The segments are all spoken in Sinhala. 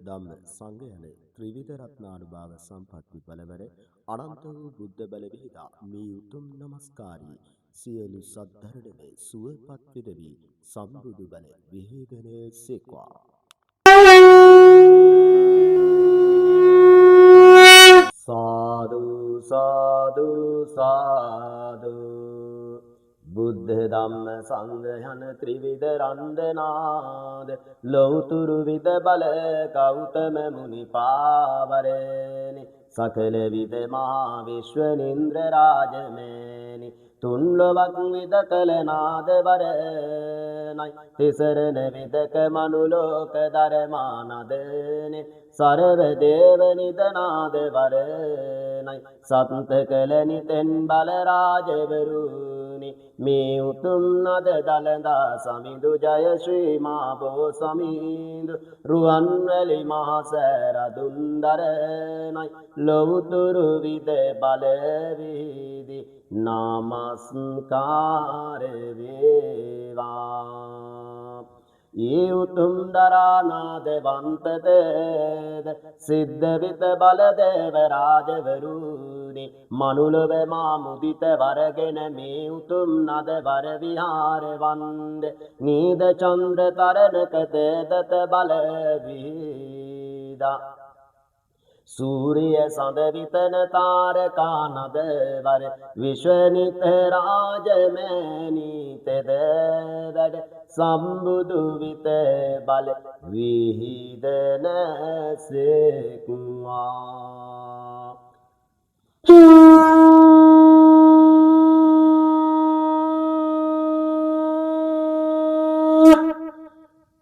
ධම්ම සංඝ යන ත්‍රිවිධ රත්නානුභාව සම්පatti බලවර අනන්ත වූ බුද්ධ බල විහිදා මේ උතුම් නමස්කාරී සියලු සද්ධර්මයේ සුවපත් වෙදවි සම්බුදු බල විහිදෙන සේක්වා. සාදු සාදු සාදු බුද්ධ ධම්ම සංඝ යන ත්‍රිවිධ රන්දනාද ලෞතුරු විද බල ගෞතම මුනි පාවරේනි සකල විද මහා විශ්ව නින්ද්‍ර රාජමේනි තුන්ලොවක් විද කල නාද වරණයි තිසරණ විදක මනුලෝක ධර්මානදනේ සරව දේව නිදනාද වරණයි සත්ත කල නිතෙන් බල රාජවරුනි මේ උතුම් නද දලඳා සමිඳු ජය ශ්‍රී මාබෝ සමිඳු රුවන්වැලි මහසෑරදුන් දරණයි ලොවුතුරු විද බල විහිදි නමස්කාර වේවා. ඒ උතුම් දරානාද වන්තද සිද්ධ විත බලදේව රාජවරුනි මනුලොව මා මුදිත වරගෙන මේ උතුම් නද වර විහාර වන්ද නීද චන්ද්‍ර තරණක දේදත බල විහිදා සූරිය සඳ විතන තාරකා නද වර විශ්වනිත රාජමෑණි තෙද වැඩ සම්බුදු විත බල විහිදන සේක්වා.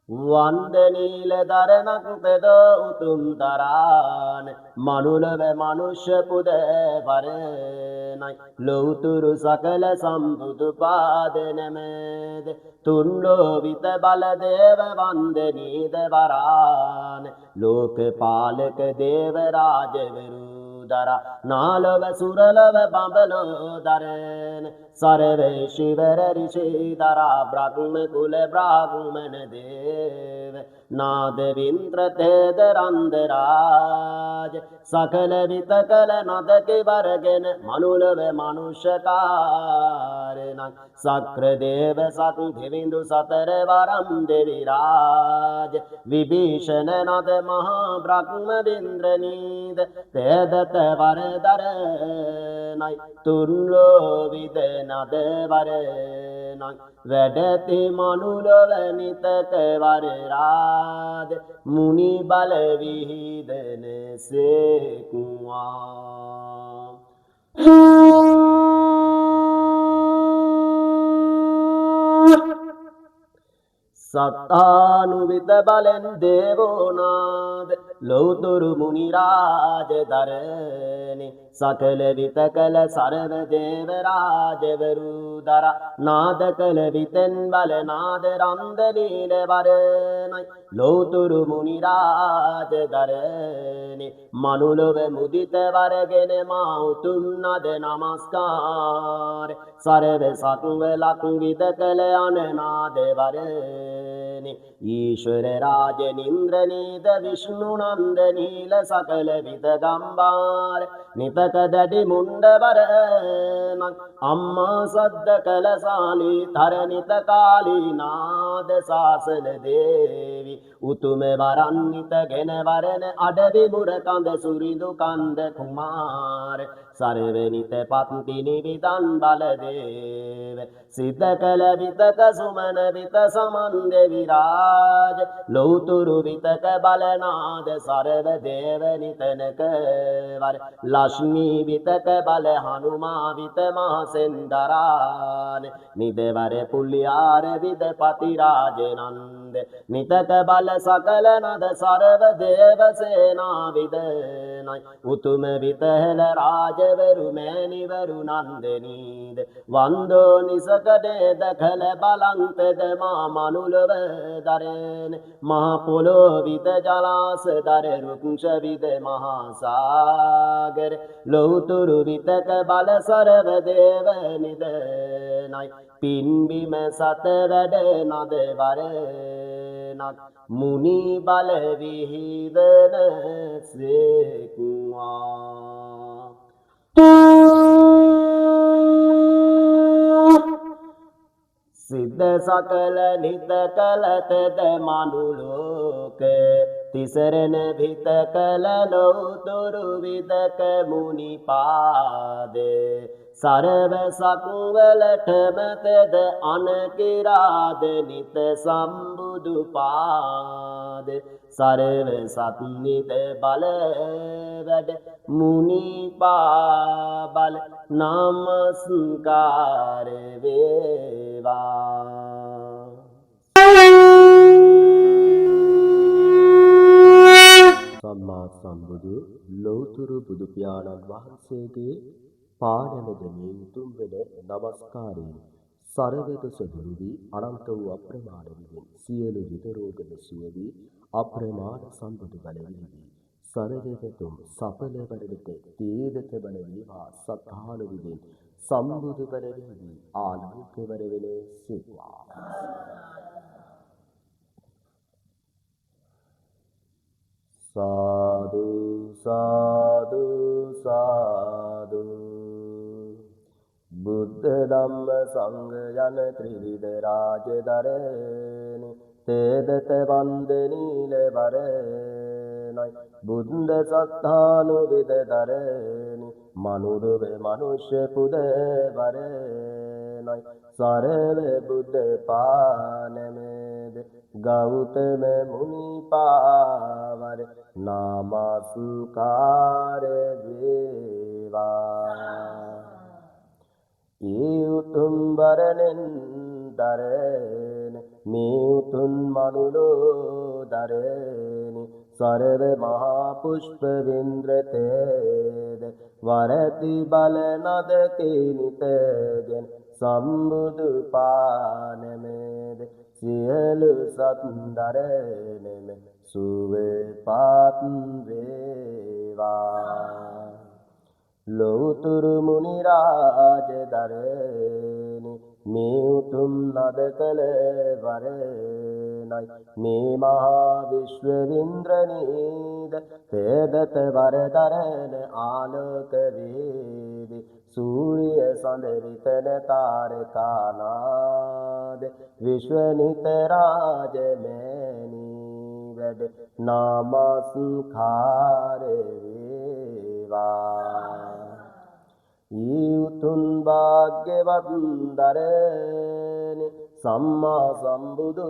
වන්දනීල දරණක් පෙද උතුම් තරාන මනුලව මනුෂ්‍ය පුද වරණයි ලෞතුරු සකල සම්බුදු පාදනමේද තුන්ලෝ විත බලදේව වන්දනීද වරාන ලෝක පාලක දේව රාජවරු දරා නාලව සුරලව බඹලෝ දරණ සරවේ ශිවර ඍෂි දරා බ්‍රහ්ම කුල බ්‍රාහ්මණ දේව නාද වින්ද්‍ර තේද රන්දරාජ සකල විත කල නද කිවරගෙන මනුලව මනුෂ්‍යකාරණං සක්‍ර දේව සක් දෙවිඳු සතර වරම් දෙවි රාජ විභීෂණ නද මහා බ්‍රහ්ම වින්ද්‍රනීද තේදත වරදරණයි තුන්ලෝ විද නද වරණං වැඩති මනුලොව නිතක වරරාද මුනි බල විහිදන සේක්වා. සත්තානුවිත බලෙන් දේවෝනාද ලෞතුරු මුනි රාජ දරණි සකල විත කල සරව දේව රාජවරු දරා නාද කල විතෙන් බල නාද රන්දනීල වරණයි ලෞතුරු මුනි රාජ දරණි මනුලොව මුදිත වරගෙන මා උතුම් නද නමස්කාර සරව සක්ව ලක් විද කල අනනාද වරණි ඊශ්වර රාජ නින්ද්‍රනීද විෂ්ණු නන්ද නීල සකල විද ගම්බාර නිතක දැඩි මුණ්ඩ වරණං අම්මා සද්ද කලසාලී තරනිත කාලී නාද ශාසන දේවි උතුම වරන්නිත ගෙන වරණ අඩවි මුර කඳ සුරිදු කන්ද කුමාර සරවනිත පත්තිනි විදන් බලදේව සිද්ධ කල විතක සුමන විත සමන්ද විරාජ ලෞතුරු විතක බලනාද සරව දේව නිතනක වර ලක්ෂ්මී විතක බල හනුමා විත මහසෙන්දරාන නිදවර පුල්ලියාර විද පතිරාජ නන්ද නිතක බල සකල නද සරව දේව සේනා විදනයි උතුම විතහෙල රාජවරු මෑණිවරු නන්දනීද වන්දෝ නිසකඩේ දකල බලන්තද මා මනුලව දරණ මහා පොළොව විද ජලාස දර රුක්ෂ විද මහා සාගර ලෞතුරු විතක බල සරව දේව නිදනයි පින්බිම සත වැඩ නද වරණයි නක් මුනි බල විහිදන සේක්වා සිද්ධ සකල නිත කලතද මනුලෝක තිසරණ භිත කල ලෝතුරු විදක මුනි පාද සරව සක්වලටම තෙද අනකිරාද නිත සම්බුදු පාද සරව සත්නිත බල වැඩ මුනි පාබල නමස්කාර වේවා සම්මා සම්බුදු ලෞතුරු බුදු පියාණන් වහන්සේගේ පාඩමද මේ උතුම් වන නමස්කාරයෙන් සරවද සදුරු වී අනන්ත වූ අප්‍රමාණ විදින් සියලු විද රෝගද සුව වී අප්‍රමාණ සම්බුදු බල වී සරවදතුම් සඵල වරණට තීදත බල වේවා සත්හාන විදින් සම්බුදු බල වී ආලෝක වර වෙන සිටවා साधु साधु साधु बुद्ध धम्म संग जन त्रिविध राजधरण तेदत वंदनील वरण बुद्ध सत्तानुविद धरण मनुरुव मनुष्य पुद वरण सरल बुद्ध पानमेद गौतम मुनि पावर नामस्कार देवा यूतुम वरनें दरन मीउतुन मनुलो दरन सर्व महापुष्प विंद्र तेद वरति बल नद केनितगन संबुदु पानमेद සියලු සත්දරණෙම සුවපත් වේවා ලෝතුරු මුනි රාජ දරණි මේ උතුම් නද කළ වරණයි මේ මහා විශ්ව වින්ද්‍රනීද තේදත වරදරණ ආලෝක වේදි සූර්ය සඳරිතන තාරකානාද විශ්වනිත රාජ මෑණී වැඩ නමස්කාර වේවා ඊතුන් භාග්‍යවත් දරණි සම්මා සම්බුදු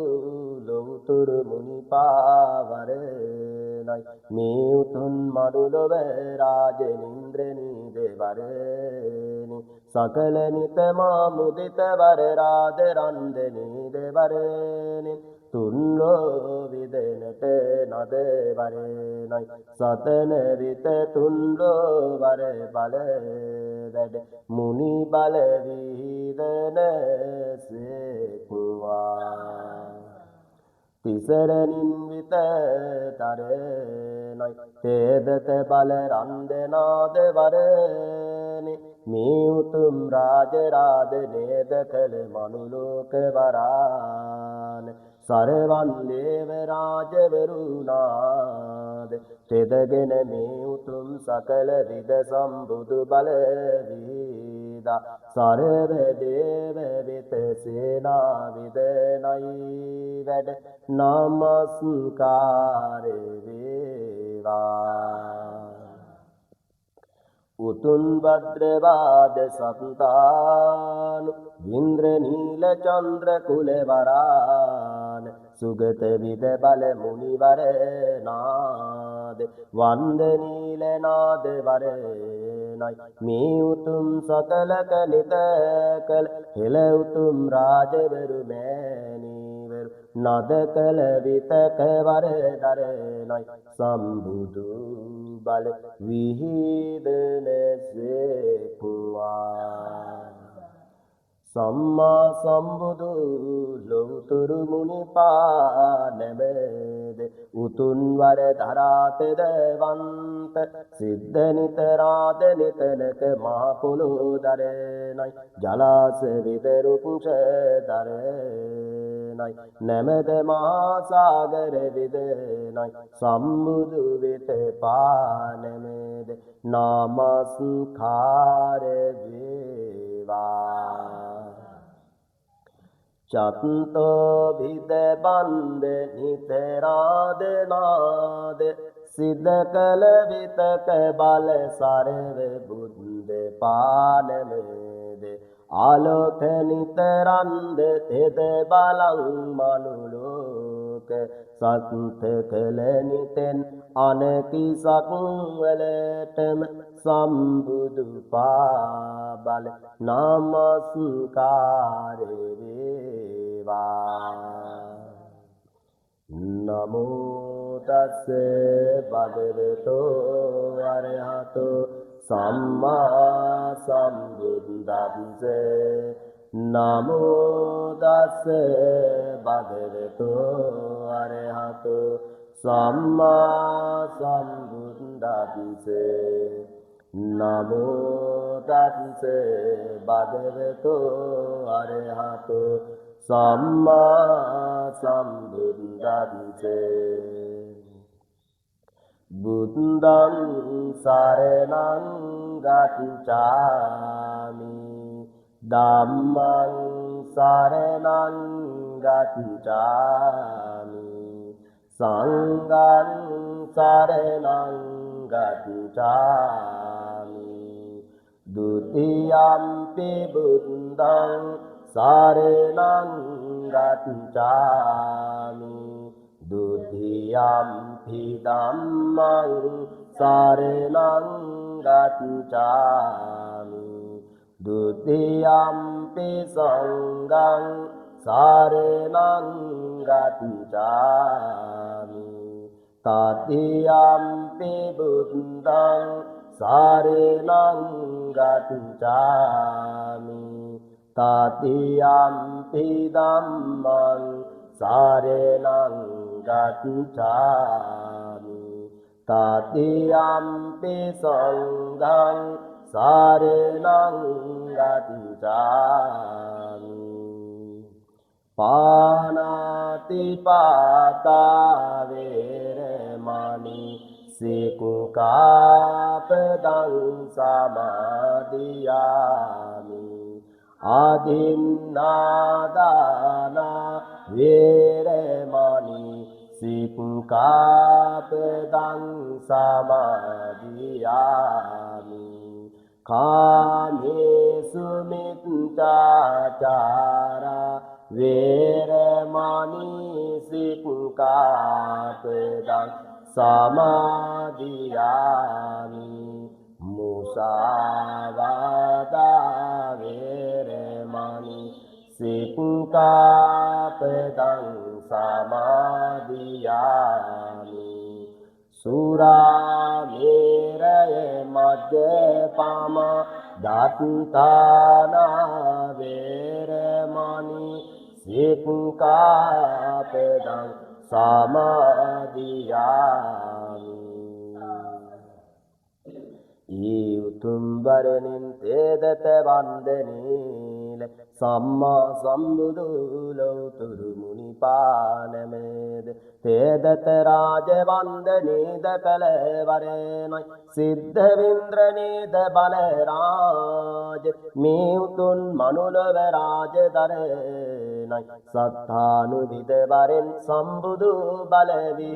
ලෞතුරු මුනි පාවරණයි මේ උතුම් මනුලොව රාජනින්ද්‍රනී දෙවරණි සකල නිතමා මුදිත වර රාජ රන්දනී දෙවරණි තුන්ලෝ විදනට නද වරණයි සතන විත තුන්ලෝ වර බල වැඩ මුනි බල විහිදන සේක්වා තිසරණින් විත තරණයි තේදත බල රන්දනාද වරණි මේ උතුම් රාජ රාද නේද කළ මනුලෝක වරාන සරවන් දේව රාජවරුනාද තෙදගෙන මේ උතුම් සකල විද සම්බුදු බල වීදා සරව දේව වෙත සේනා විදනයි වැඩ නමස්කාර වේවා උතුම් භද්‍රවාද සත්තානු ඉන්ද්‍රනීල චන්ද්‍ර කුල වරාන සුගත විද බල මුනිවර නාද වන්දනීල නාද වරණයි මේ උතුම් සකල කලිත කල හෙළ උතුම් රාජවරු මෑණිවරු නද කල විතක වර දරණයි සම්බුදු බල විහිදන සේක්වා සම්මා සම්බුදු ලෝතුරු මුනිපානමේද උතුන් වර ධරාතෙද වන්ත සිද්ධ නිතරාද නිතනක මහ පොළොව දරණයි ජලාස විදරුක්ෂ දරණයි නැමෙද මහා සාගර විදනයි සම්බුදු වෙත පානමේද නමස්කාර වේවා චත්තෝ භිද බන්ද නිතරාද නාද සිදකල විතක බල සරව බුද්ධ පානමේද ආලෝක නිතරන්ද තෙද බලං මනුලෝක සත්ත කල නිතෙන් අනකිසක් වලටම සම්බුදු පාබල නමස්කාර වේවා නමෝ තස්ස භගවතෝ අරහතෝ සම්මා සම්බුද්දස්ස නමෝ තස්ස භගවතෝ අරහතෝ සම්මා සම්බුද්දස්ස නමෝ තස්ස භගවතෝ අරහතෝ සම්මා සම්බුද්දස්ස බුද්ධං සරණං ගච්ඡාමි ධම්මං සරණං ගච්ඡාමි සංඝං සරණං ගච්ඡාමි ဒုတိယံ පි බුද්ධං සරණං ගච්ඡාමි ဒုတိယံ පි ධම්මං සරණං ගච්ඡාමි ဒုတိယံ පි සංඝං සරණං ගච්ඡාමි တတိယံ පි බුද්ධං සරණං ගච්ඡාමි တတိယံ පි ධම්මං සරණං ගච්ඡාමි တတိယံ පි සංඝං සරණං ගච්ඡාමි ပါဏာတိပါတာဝေရမဏိစေကုကာပဒံသမာဓိယာမိအာဒိနာဒါနာဝေရမဏိစေကုကာပဒံသမာဓိယာမိကာမေစုမိတ္တာචာရာဝေရမဏိစေကုကာပဒံသမာဓိယာမိမုစာဝါဒဝေရမဏိစေကုကာပဒံသမာဓိယာမိสุราเมรยมัจเจปามาดัตตานาเวรมณีสิกขาปดังสมาธิยามิอุตุมบรณินเตดะตะวันเดนีลสัมมาสัมพุทโธโลตุรุมุนิปานเมดเตดะตะราจวันเดนีดะกะเลวะเรนัยสิทธวินद्रนีดะบาลราจมีอุตุนมนุลวราจดะเรนัยสัทธานุวิดวะเรนสัมพุทโธบาลวี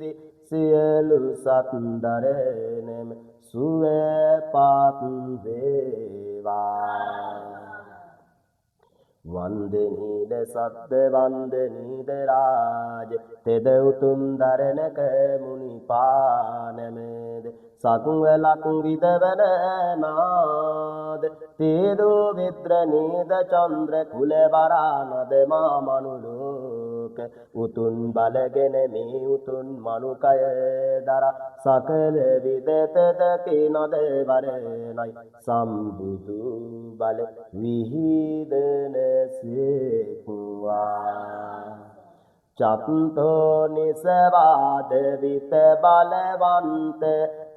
ดิසියලු සත්දරණෙම සුවපත් වේවා වන්දනීද සද්ද වන්දනීද රාජ තෙද උතුම් දරණක මුනිපානමේද සකුවලක් විදවන නාද තේදෝ විද්‍ර නේද චන්ද්‍ර කුලවරානද මා මනුලෝක උතුන් බලගෙන මේ උතුන් මනුකය දර සකල විදතද කිනද වරණයි සම්බුදු බල විහිදන සේක්වා චත්තෝ නිසවාද විත බලවන්ත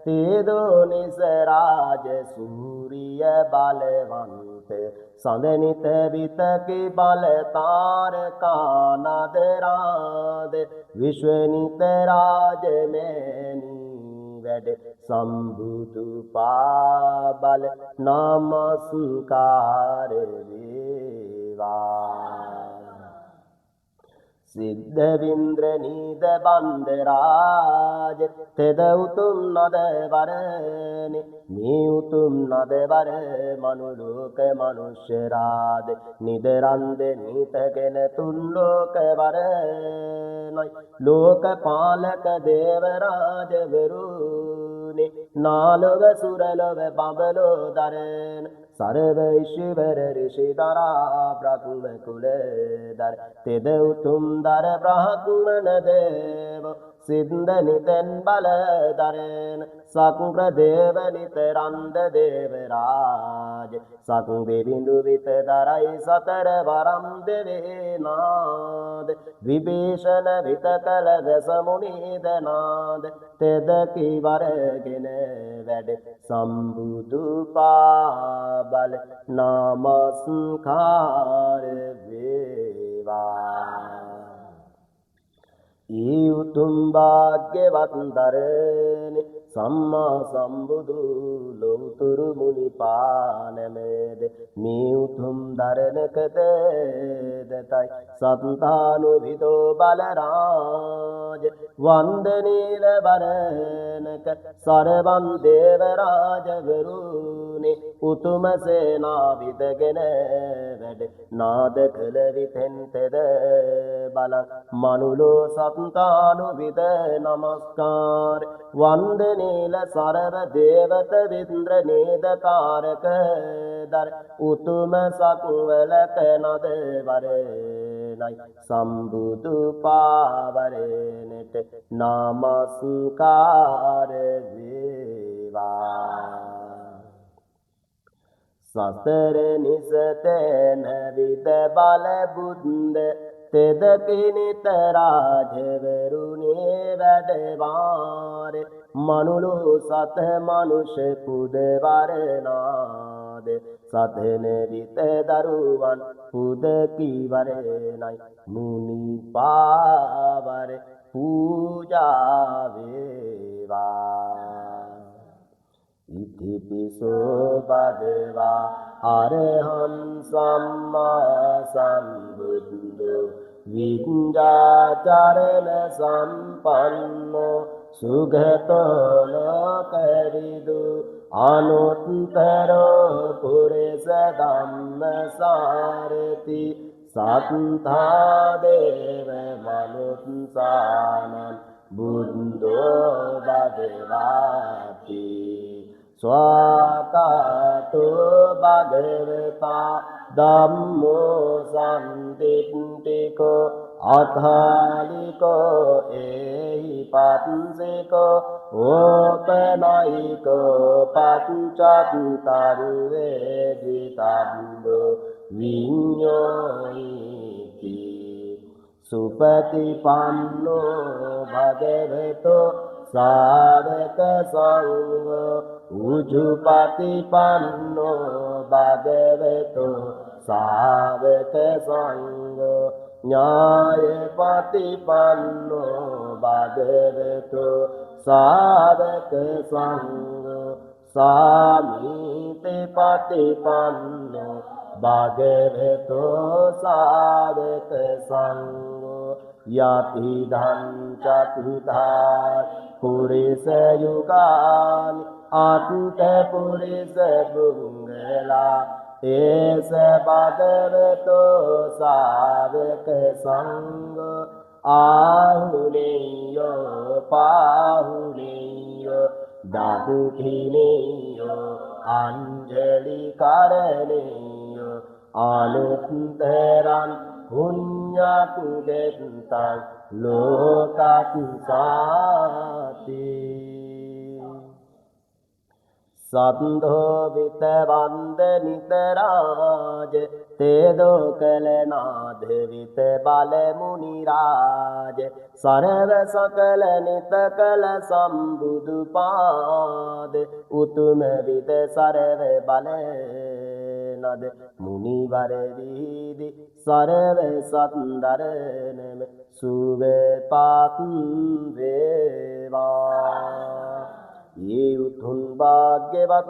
තේදෝ නිසරාජ සූරිය බලවන්ත සඳනිත විතකි බල තාරකානදරාද විශ්වනිත රාජමෑණී වැඩ සම්බුදු පාබල නමස්කාර වේවා සිද්ධ වින්ද්‍ර නීද බන්දරාජ තෙද උතුම් නද වරණි මේ උතුම් නද වර මනුලෝක මනුෂ්‍යරාද නිදරන්ද නීතගෙන තුන් ලෝක වරණයි ලෝක පාලක දේවරාජවරුනි නාලොව සුරලොව බඹලෝ දරන සරව ඊශ්වර ඍෂි දරා බ්‍රහ්ම කුල දර තෙද උතුම් දර බ්‍රහ්මන දේව සින්ද නිතෙන් බල දරන සක්‍ර දේව නිතරන්ද දේව රාජ සක්‍ර දෙවිඳු විත දරයි සතර වරම් දෙවේ නාද විභීෂණ විත කල දස මුනිද නාද තෙද කිවරගෙන වැඩ සම්බුදු පාබල නමස්කාර වේවා ඊ උතුම් භාග්‍යවත් දරණි සම්මා සම්බුදු ලෝතුරු මුනි පානමෙද මේ උතුම් දරණකද දතයි සත්තානු විදෝ බලරාජ වන්දනීල වරණක සරවන් දේව රාජවරුනි උතුම සේනා විදගෙන වැඩ නාද කළ විතෙන් තෙද බල මනුලෝ සත්තානු විද නමස්කාර වන්දනීල සරව දේවත වින්ද්‍ර නේද තාරක දර උතුම සකුවලක නද වරණයි සම්බුදු පාවරණට නමස්කාර වේවා සතර නිසතන විද බල බුද්ද තෙද කිනිත රාජවරුනේ වැඩවාර මනුලෝ සත මනුෂ්‍ය පුද වරනාද සතන විත දරුවන් පුද කිවරණයි මුනි පාවර පූජා වේවා ඉතිපිසෝ බදවා අරහං සම්මා සම්බුද්ධෝ විඤ්ඤාචරණ සම්පන්නෝ සුගතෝ ලෝකරිදු අනුත්තරෝ පුරිස ධම්මසාරති සත්තා දේව මනුත්සානං බුද්ධෝ බදවාති ස්වාකාතෝ භගවතා ධම්මෝ සම්දිත්තිකෝ අථාලිකෝ ඒහි පත්සිකෝ ඕපනයිකෝ පච්චත්තං වේදිතම්බෝ විඤ්ඤෝයිති සුපතිපන්නෝ භගවතෝ සාධක සංඝෝ උජුපතිපන්නෝ භගවතෝ සාධක සංඝෝ ඥායපතිපන්නෝ භගවතෝ සාධක සංඝෝ සාමීතිපතිපන්නෝ භගවතෝ සාධක සංඝෝ යති ධං චතුධා පුරිස යුගානි අත්ත පුරිස පුංගලා ඒස භගවතෝ සාවක සංඝ ආහුනේයෝ පාහුනේයෝ දක්ඛිනේය අංජලි කරණේය අනුත්තරං පුඤ්ඤක් දෙත්තං ලෝකස්සාති සබ්ධෝ විත වන්දනිතරාජ තේදෝ කලනාද විත බල මුනි රාජ සරව සකල නිත කල සම්බුදු පාද උතුම විද සරව බල නද මුනිවර වීදි සරව සත්දරනම සුවපත් වේවා ये उथुन भाग्यवत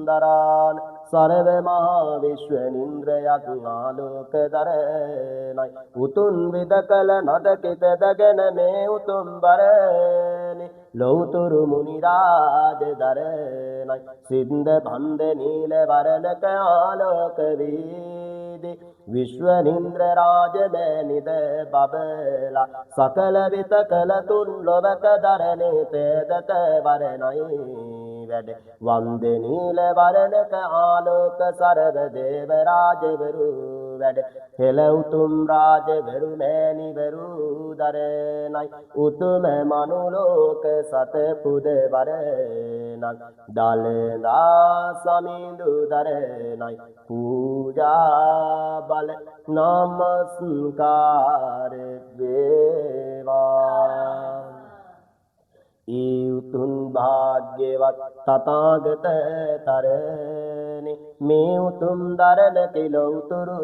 दरान सर्व महा विश्व निंद्रयक आलोक दरनय उतुन विदकल नदकित दगन में उतुम बरनि लौतुरु मुनिराज दरनय सिंध बंद नील वरनक आलोक वीदि विश्वनिंद्र राज में निद बबला सकल वितकल तुन लोक दरने तेदत वरनय වැඩ වන්ද නීල වරණක ආලෝක සරද දේව රාජවරු වැඩ හෙළ උතුම් රාජවරු මෑණිවරු දරණයි උතුම මනුලෝක සත පුද වරණක් දලදා සමිඳු දරණයි පූජා බල නමස්කාර වේවා ඊතුන් භාග්‍යවත් තථාගත තරණි මේ උතුම් දරණ කිල උතුරු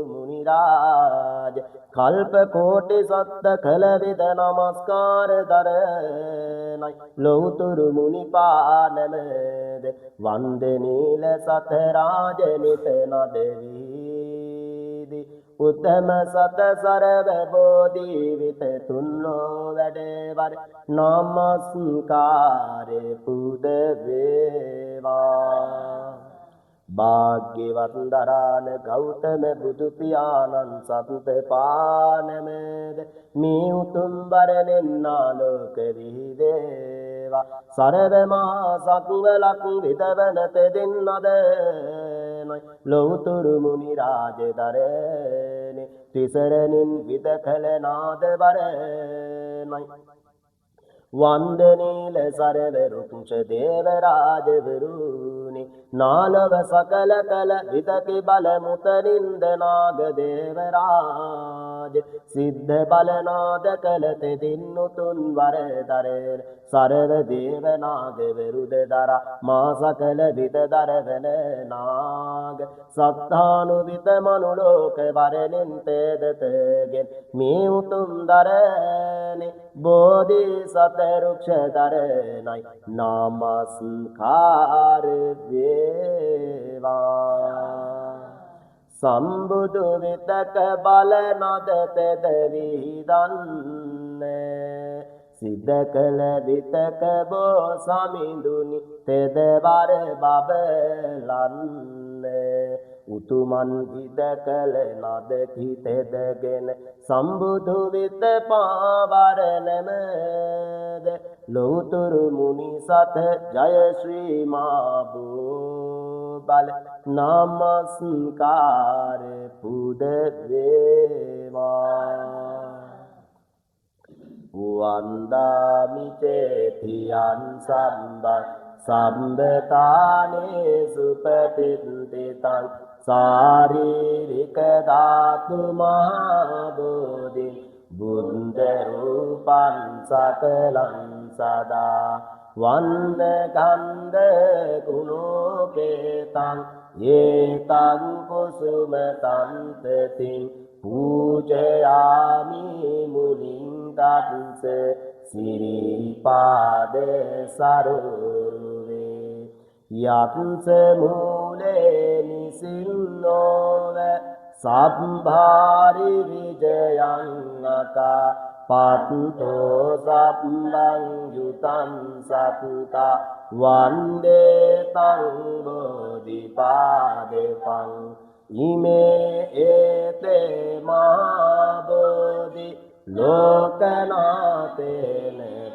මුනි රාජ කල්ප කෝටි සත්ත කල විද නමස්කාර දරණයි ලෞතුරු මුනි පානමද වන්දනීල සත රාජ නිත නදවි උත්තම සත සරව බෝධි විත තුන්ලෝ වැඩවර නමස්කාරේ පුද වේවා භාග්‍යවත් දරාන ගෞතම බුදු පියාණන් සතුත පානමද මේ උතුම් වරණෙන් ආලෝක විහිදේවා සරව මහා සකුවලක් විදවනත දෙන්නද ලෞතුරු මුනි රාජ දරණි තිසරණින් විදකල නාද වරණයි වන්දනීල සරව රුක්ෂ දේව රාජවරුනි නාලව සකල කල විතකි බල මුතනින්ද නාග දේව රාජ සිද්ධ බලනාද කල තෙදින්නුතුන් වරදරෙන් සරව දේව නාගවරුද දර මා සකල විත දරවන නාග සත්තානු විත මනුලෝක වරණින් තේදතගෙන් මේ උතුම් දරණි බෝධි සත රුක්ෂ දරණයි නමස්කාර වේවා සම්බුදු විතක බල නද තෙද විහිදන්නේ සිද්ධ කළ විතක බෝ සමිඳුනි තෙද වර බබලන්නේ උතුමන් විද කළ නද කිතෙදගෙන සම්බුදු විත පාවරණමද ලෞතුරු මුනි සත ජය ශ්‍රී මාබෝ බල නමස්කාර පුද වේවා වන්දාමි චේතියං සම්බත් සම්බතානේ සුපතිත්තිතං සාරීරික ධාතු මහා බෝධි බුද්ධ රූපං සකලං සදා වන්ද ගන්ධ ගුණෝපේතං ඒතං කුසුම තන්තතින් පූජයාමි මුලින් දන්ස සිරිපාද සරුවේ යත්ස මූලේ නිසින්නෝව සබ්භාරි විජයං අකා පත්තෝ සබ්බං යුතං සත්තා වන්දේ තං බෝධිපාදපං ඉමේ ඒතේ මහා බෝධි ලෝකනාතේන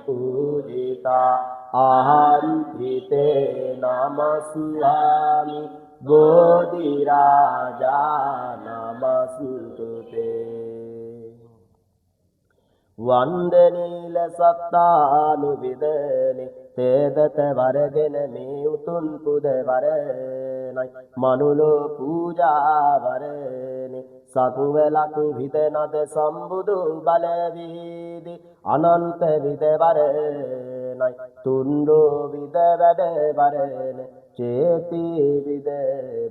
පූජිතා අහන්තිතේ නමස්වාමි බෝධිරාජා නමස්තුතේ වන්දනීල සත්තානුවිදනි තේදත වරගෙන මේ උතුම් පුද වරණයි මනුලෝ පූජා වරණි සතුවලක් විද නද සම්බුදු බල වීදි අනන්ත විද වරණයි තුන්දෝ විද වැඩ වරණ චේති විද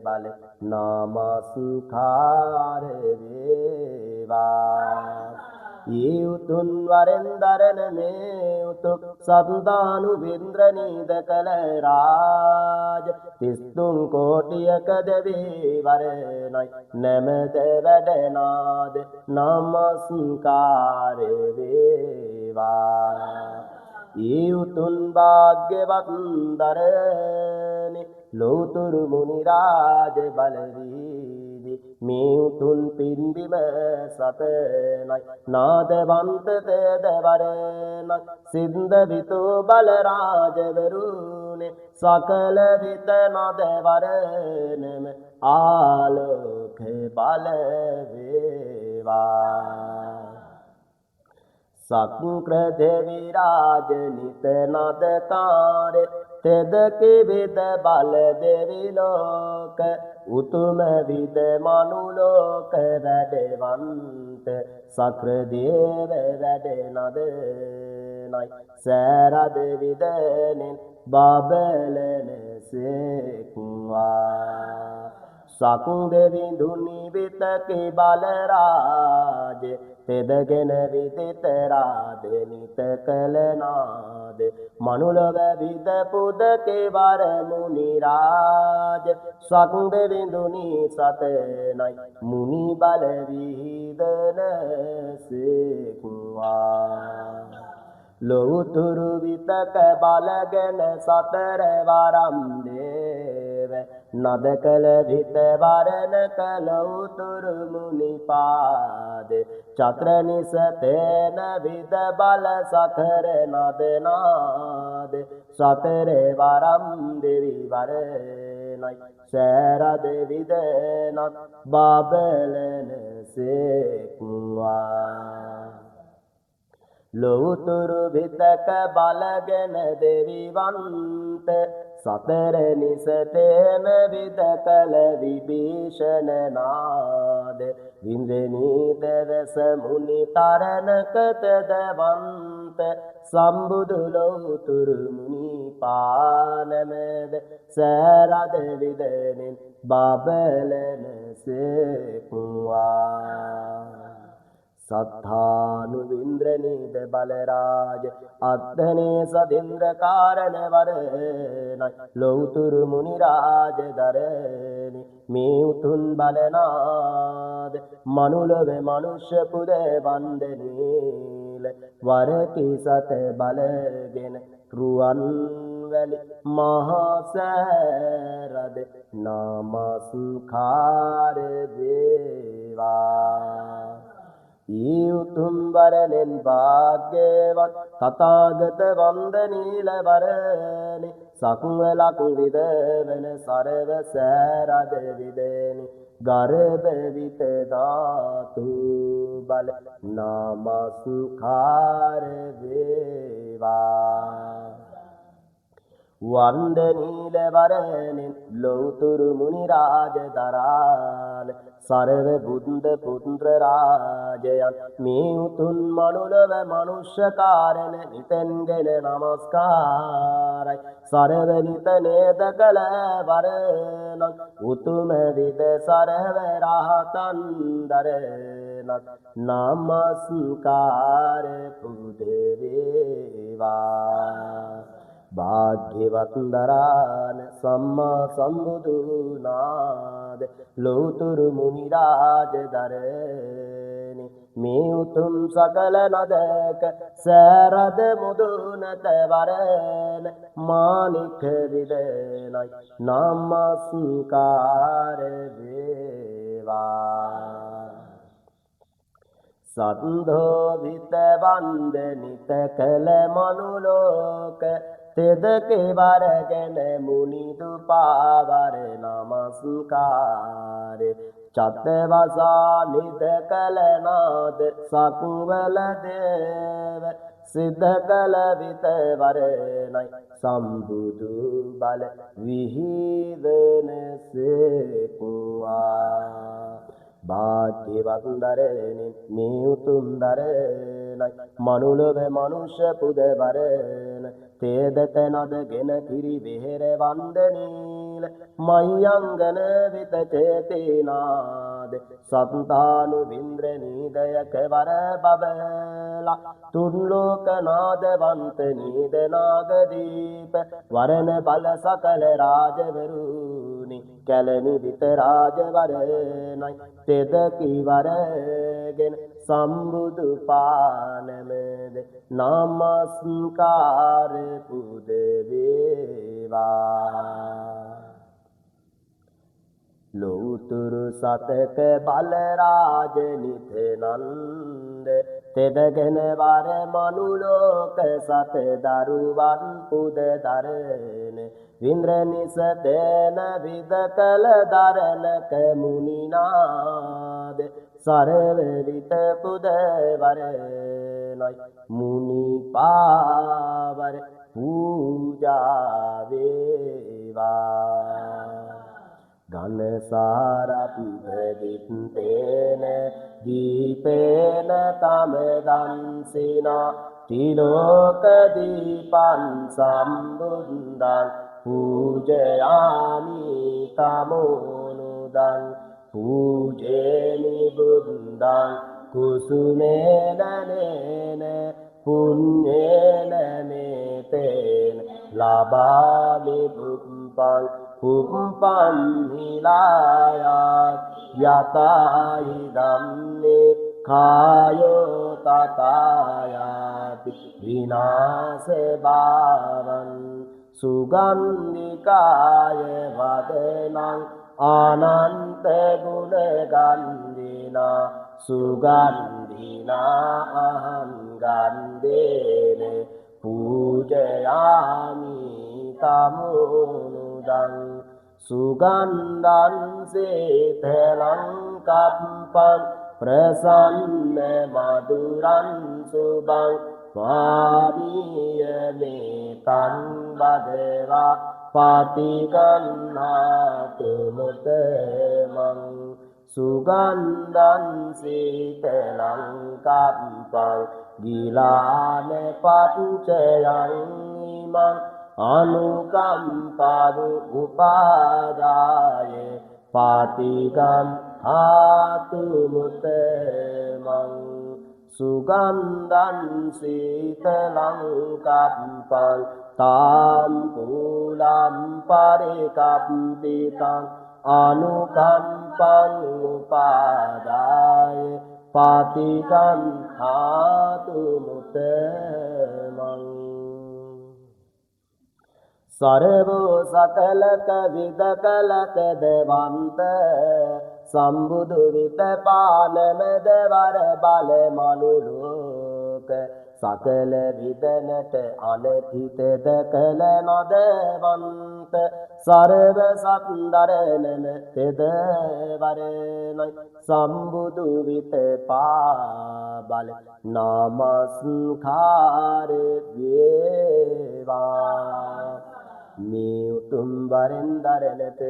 බල නමස්කාර වේවා ඊඋතුන් වරෙන් දරන මේ උතුම් සත්දානු වින්ද්‍ර නීද කල රාජ 33 කෝටියක දෙවි වරණයි නැමෙත වැඩනාද නමස්කාර වේවා ඊඋතුන් භාග්‍යවත් දරණි ලෝතුරු මුනි රාජ බලවීදි මේ උතුම් පින්බිම සතනයි නාදවන්ත තෙදවරණක් සින්ද විතෝ බල රාජවරුනේ සකල විත නදවරණම ආලෝක බල වේවා සක්‍ර දෙවි රාජ නිත නදකාර තෙද කිවිද බල දෙවි ලෝක උතුම විද මනුලෝක වැඩවන්ත සක්‍ර දේව වැඩ නදනයි සෑරද විදනෙන් බබලන සේක්වා සකුදෙවි දුනි විතකි බල රාජ තෙදගෙන විදිත රාදනිත කලනාද මනුලව විද පුදකේ වර මුනි රාජ සකුදෙවි දුනි සතනයි මුනි බල විහිදන සේක්වා ලෝතුරු විතක බලගෙන සතර වරම් දේව නද කල විත වරණ කල උතුරු මුනි පාද චත්‍ර නිසතේන විද බල සකර නද නාද සතර වරම් දෙවි වරණයි සෑරද විදනත් බබලන සේක්වා ලෝතුරු විතක බලගෙන දෙවිවන්ත සතර නිසතේන විද කල විභීෂණ නාද වින්දනීත වැස මුනි තරණකත දවන්ත සම්බුදු ලෝතුරු මුනි පානමද සෑරද විදනෙන් බබලන සේක්වා සත්තානු වින්ද්‍රනීද බලරාජ අත්දනේ සදින්ද්‍ර කාරණ වරණයි ලෞතුරු මුනි රාජ දරණි මේ උතුම් බලනාද මනුලොව මනුෂ්‍ය පුද වන්දනීල වරකි සත බලගෙන රුවන් වැලි මහා සෑරද නමස්කාර වේවා ඊ උතුම් වරණෙන් භාග්‍යවත් තථාගත වන්දනීල වරණි සකුවලක් විදවන සරව සෑරද විදෙනි ගර්භ විත ධාතු බල නමස්කාර වේවා වන්දනීල වරණෙන් ලෞතුරු මුනි රාජ දරාල සරව බුද්ධ පුත්‍ර රාජයන් මේ උතුම් මනුලව මනුෂ්‍ය කාරණ නිතෙන්ගෙන නමස්කාරයි සරව නිත නේද කල වරණක් උතුම විද සරව රහතන් දරණක් නමස්කාර පුද වේවා භාග්‍යවත් දරාන සම්මා සම්බුදු නාද ලෝතුරු මුනි රාජ දරණි මේ උතුම් සකල නදක සෑරද මුදුනත වරණ මානික විදනයි නමස්කාර වේවා සන්ධෝ විත වන්දනිත කල මනුලෝක තෙදකේ වරගෙන මුනිදු පාවර නමස්කාර චත්තවසා නිද කල නාද සකුවල දේව සිද්ධ කල විත වරණයි සම්බුදු බල විහිදන සේකුවා භාග්‍යවත් දරණි මේ උතුම් දරණයි මනුලොව මනුෂ්‍ය පුද වරණ තේදත නදගෙන කිරි වෙහෙර වන්දනීල මයංගන විත චේතනාද සත්තානු වින්ද්‍ර නීදයක වර බබලා තුන් ලෝක නාදවන්ත නීද නාගදීප වරණ බල සකල රාජවරුනි කැලණි විත රාජවරණයි තෙද කිවරගෙන සම්බුදු පානමද නමස්කාර පුද වේවා ලෝතුරු සතක බල රාජ නිතනන්ද තෙදගෙන වර මනුලෝක සත දරුවන් පුද දරන වින්ද්‍ර නිසදන විද කල දරණක මුනිනාද සරව විත පුද වරණයි මුනි පාවර පූජා වේවා ගන සාරප්පදිත්තේන දීපේන තමදන්සිනා තිලෝක දීපං සම්බුද්ධං පූජයාමි තමෝනුදං පූජේමි බුද්ධං කුසුමේන නේන පුඤ්ඤේන මේතේන ලබාමි බුද්ධං පුප්පං හිලායාත් යතයි ධම්මේ කායෝ තථායාති විනාශේ භාවං සුගන්ධිකාය වදනං ආනන්ත ගුණ ගන්ධිනා සුගන්ධිනා අහං ගන්ධේන පූජයාමි තමෝනුදං සුගන්ධං සේතලං කප්පං ප්‍රසන්න මధుරං සුභං පානීය මේතං වදවා පාතිගන්නාතු මුතමං සුගන්ධං සීතලං කප්පං ගිලාන පච්චයං ඉමං අනුකම්පං උපාදාය පාතිගම් ආතු මුතමං සුගන්ධං සීතලං කප්පං තාම්පූලං පරිකප්පිතං අනුකම්පං උපාදාය පාතිගම් ආතු මුතමං සරවෝ සකලක විද කලක දවන්ත සම්බුදු විත පානමද වර බල මනුලෝක සකල විදනට අනතිතද කල නදවන්ත සරව සත්දරණන තෙද වරණයි සම්බුදු විත පාබල නමස්කාර වේවා මේ උතුම් වරෙන් දරණත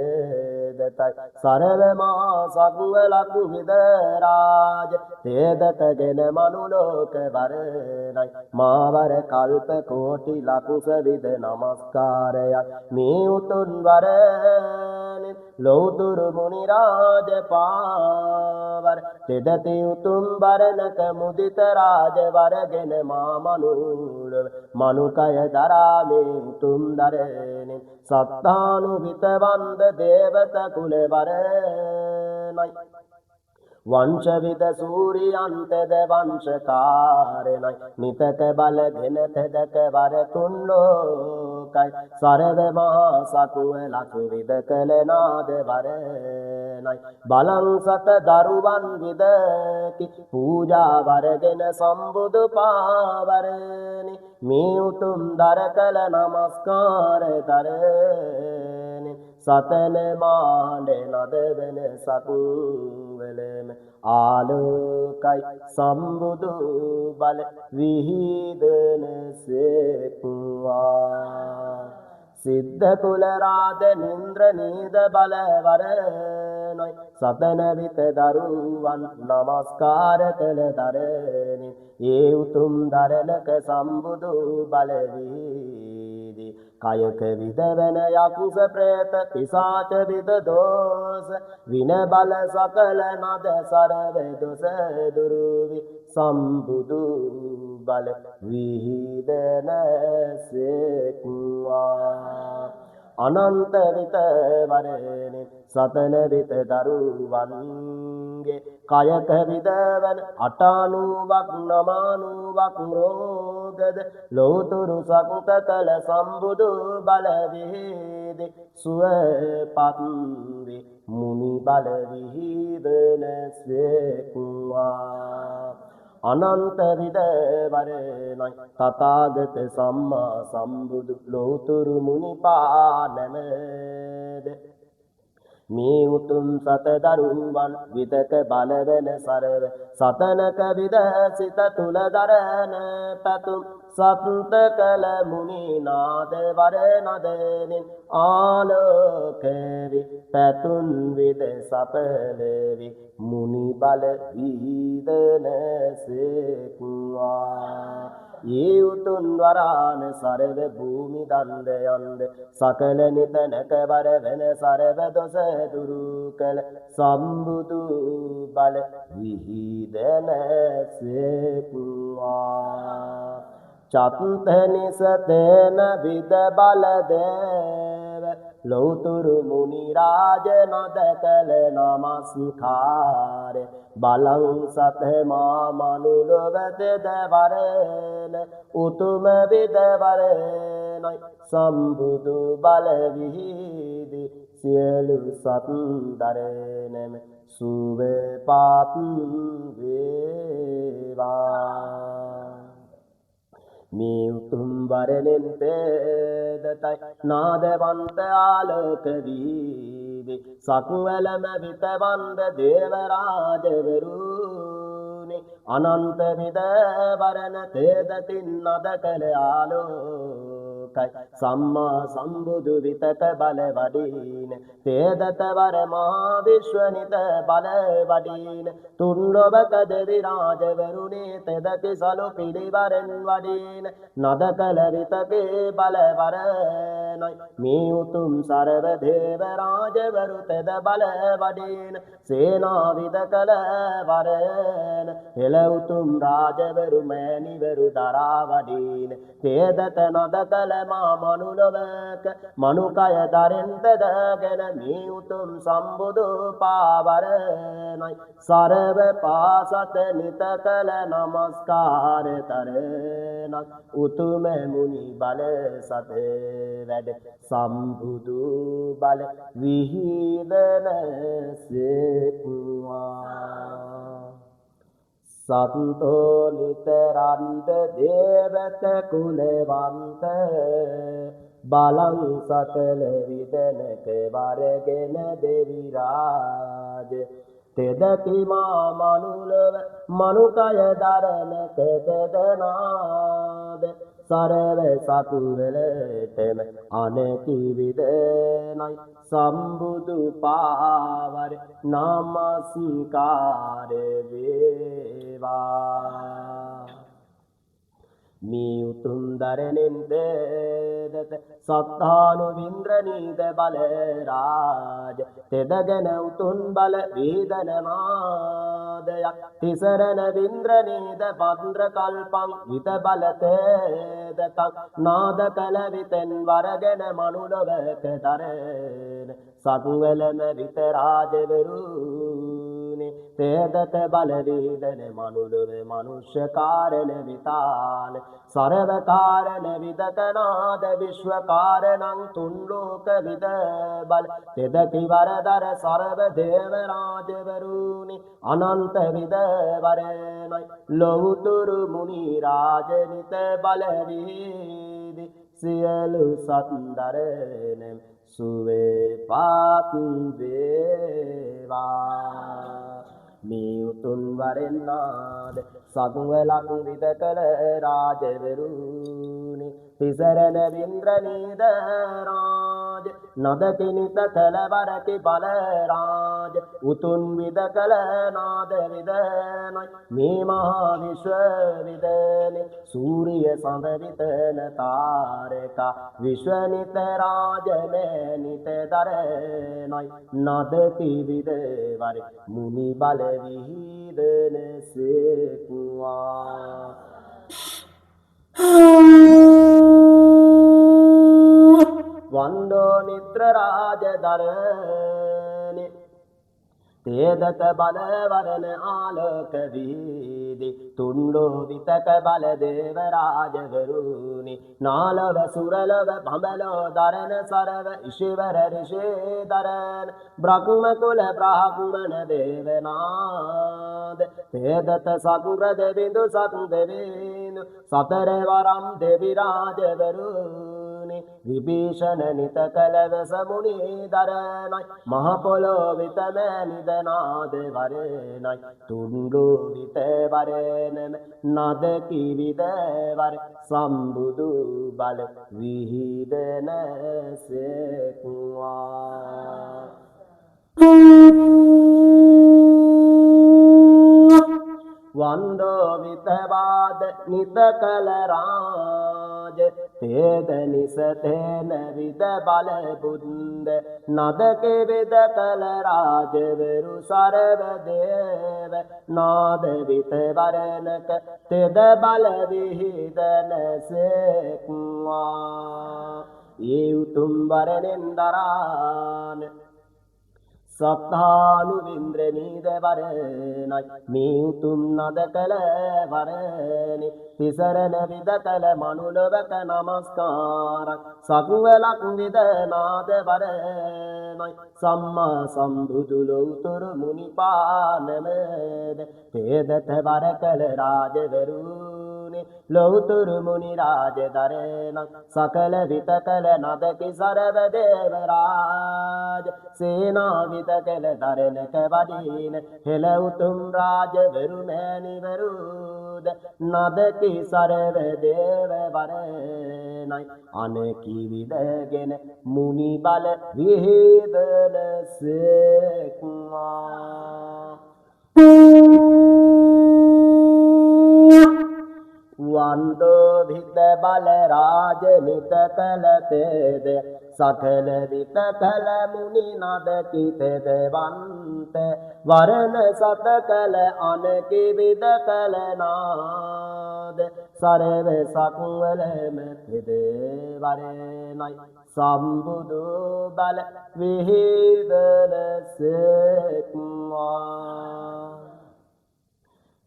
දතයි සරවමා සගුවලක් විදරාජ තේදතගෙන මනුලෝක වරණයි මාවර කල්ප කෝටි ලකුස විද නමස්කාරයක් මේ උතුම් වරණෙන් ලෞතුරු මුනි රාජ පාවර තෙදති උතුම් වරණක මුදිත රාජ වරගෙන මා මනුලව මනුකය දරාමේ උතුම් දරණෙන් සත්තානු විතවන්ද දේවත කුල වරණයි වංශ විද සූරියන්තද වංශකාරණයි නිතක බලගෙන තෙදක වර තුන් ලෝකයි සරව මහා සකුව ලතු විද කළ නාද වරණයි බලං සත දරුවන් විදති පූජා වරගෙන සම්බුදු පාවරණි මේ උතුම් දර කළ නමස්කාර දරණි සතන මාඩ නදවන සකුවලම ආලෝකයි සම්බුදු බල විහිදන සේකුවා සිද්ධ කුල රාද නින්ද්‍ර නීද බලවරණයි සතන විත දරුවන් නමස්කාර කළ දරණි ඒ උතුම් දරණක සම්බුදු බල විහිදී කයක විදවන යකුස ප්‍රේත පිසාච විද දෝස වින බල සකල නද සරව දොස දුරුවි සම්බුදු බල විහිදන සේකුවා අනන්ත විත වරණි සතන විත දරුවන්ගේ කයක විදවන අටානුවක් නමානුවක් රෝගද ලෝතුරු සකුත කළ සම්බුදු බල විහිදි සුවපත් වේ මුනි බල විහිදන සේකුවා අනන්ත විද වරණයි තථාගත සම්මා සම්බුදු ලෝතුරු මුනි පානමද මේ උතුම් සත දරුවන් විදක බලවන සරව සතනක විද සිත තුල දරන පතුම් සත්ත කල මුනි නාද වරනදෙනින් ආලෝකවි පතුන් විද සපලවි මුනි බල විදන සේකුවා ඒ උතුම් වරාන සරව භූමි දණ්ඩ යන්ද සකල නිතනක වර වෙන සරව දොස දුරු කළ සම්බුදු බල විහිදන සේකුවා චත්ත නිසතේන විද බල දේව ලෞතුරු මුනි රාජ නද කළ නමස්කාර බලං සත මා මනුලොවද දවරන උතුම විද වරණයි සම්බුදු බල විහිදි සියලු සත් දරනම සුවපත් වේවා මේ උතුම් වරණෙන් තෙදතයි නාදවන්ත ආලෝක වීදි සක්වලම විත වන්ද දේව රාජවරුනි අනන්ත විද වරණ තෙදතින් නද කළ ආලෝකයි සම්මා සම්බුදු විතක බල වඩින තෙදත වර මහා විශ්වනිත බල වඩින තුන්ලොවක දෙවි රාජවරුනේ තෙදති සලු පිළිවරෙන් වඩින නද කළ විතකේ බල වරණයි මේ උතුම් සරව දේව රාජවරු තෙද බල වඩින සේනා විද කළ වරණ හෙළ උතුම් රාජවරු මෑණිවරු දරා වඩින තෙදත නද කළ මා මනුලොවක මනුකය දරෙන්තදගෙන මේ උතුම් සම්බුදු පාවරණයි සරව පාසත නිත කළ නමස්කාර තරණක් උතුම මුනි බල සත වැඩ සම්බුදු බල විහිදන සේකුවා සන්තෝ නිතරන්ද දේවත කුලවන්ත බලං සකල විදනක වරගෙන දෙවි රාජ තෙදති මා මනුලව මනුකය දරනක තෙදනාද සරව සතුවලටම අනකි විදනයි සම්බුදු පාවර නමස්කාර වේවා මේ උතුම් දරණෙන් දෙදත සත්තානු වින්ද්‍රනීද බල රාජ තෙදගෙන උතුම් බල වේදනනාදයක් තිසරණ වින්ද්‍රනීද භද්‍ර කල්පං විත බල තෙදතක් නාද කල විතෙන් වරගෙන මනුලොවක දරන සතුවලම විත රාජවරුනි තේදත බල විහිදන මනුලොව මනුෂ්‍ය කාරණ විතාල සරව කාරණ විදකනාද විශ්ව කාරණං තුන් ලෝක විද බල තෙදකි වරදර සරව දේව රාජවරුනි අනන්ත විද වරණයි ලොවුතුරු මුනි රාජනිත බල විහිදි සියලු සත්දරණම් සුවේ පාත් වේවා මේ උතුම් වරෙන්නාද සගුවලක් විද කළ රාජවරුනි තිසරණ වින්ද්‍ර නීද රාජ නදකිනිත කළ වරකි බල රාජ උතුම් විද කළ නාද විදනයි මේ මහා විශ්ව විදනි සූරිය සඳ විතන තාරකා විශ්වනිත රාජමනිත දරනයි නදති විද වර මුනි බල විහිදන සේකුවා වන්දෝ නිත්‍ර රාජදරණි තේදත බලවරණ ආලෝක වීදි තුන්ලෝ විතක බල දේව රාජවරුනි නාලව සුරලව බඹලෝ දරණ සරව ඉශිවර ඍෂේ දරණ බ්‍රහ්ම කුල බ්‍රාහ්මණ දේවනාද තේදත සකුර දෙවිඳු සතු දෙවිඳු සතර වරම් දෙවි රාජවරුනි විභීෂණ නිත කලවස මුනි දරණයි මහ පොළොව විතම නිදනාද වරණයි තුන්ලු විත වරණම නද කිවිද වර සම්බුදු බල විහිදන සේකුවා වන්දෝ විතවාද නිත කල රාජ තේද නිසතේන විද බල බුන්ද නදකෙ විද කල රාජවරු සරව දේව නාද විත වරණක තෙද බල විහිදන සේක්වා ඒ උතුම් වරණෙන් දරාන සත්තානු වින්ද්‍රනීද වරණයි මේ උතුම් නද කළ වරණි තිසරණ විද කළ මනුලොවක නමස්කාරක් සකුවලක් විද නාද වරණයි සම්මා සම්බුදු ලෝතුරු මුනිපානමද තේදත වර කළ රාජවරුනි ලෝතුරු මුනි රාජදරණ සකල විත කළ නදකි සරව දේව රාජ සේනා විත කළ දරණක වඩින හෙළ උතුම් රාජවරු මෑණිවරුද නදකි සරව දේව වරණයි අනකි විදගෙන මුනි බල විහිදන සේක්වා වන්දෝ විද බල රාජ නිත කල තේද සකල විත කල මුනි නද කිතද වන්ත වරණ සත කල අනකි විද කල නාද සරව සකුවලම තෙද වරණයි සම්බුදු බල විහිදන සේක්වා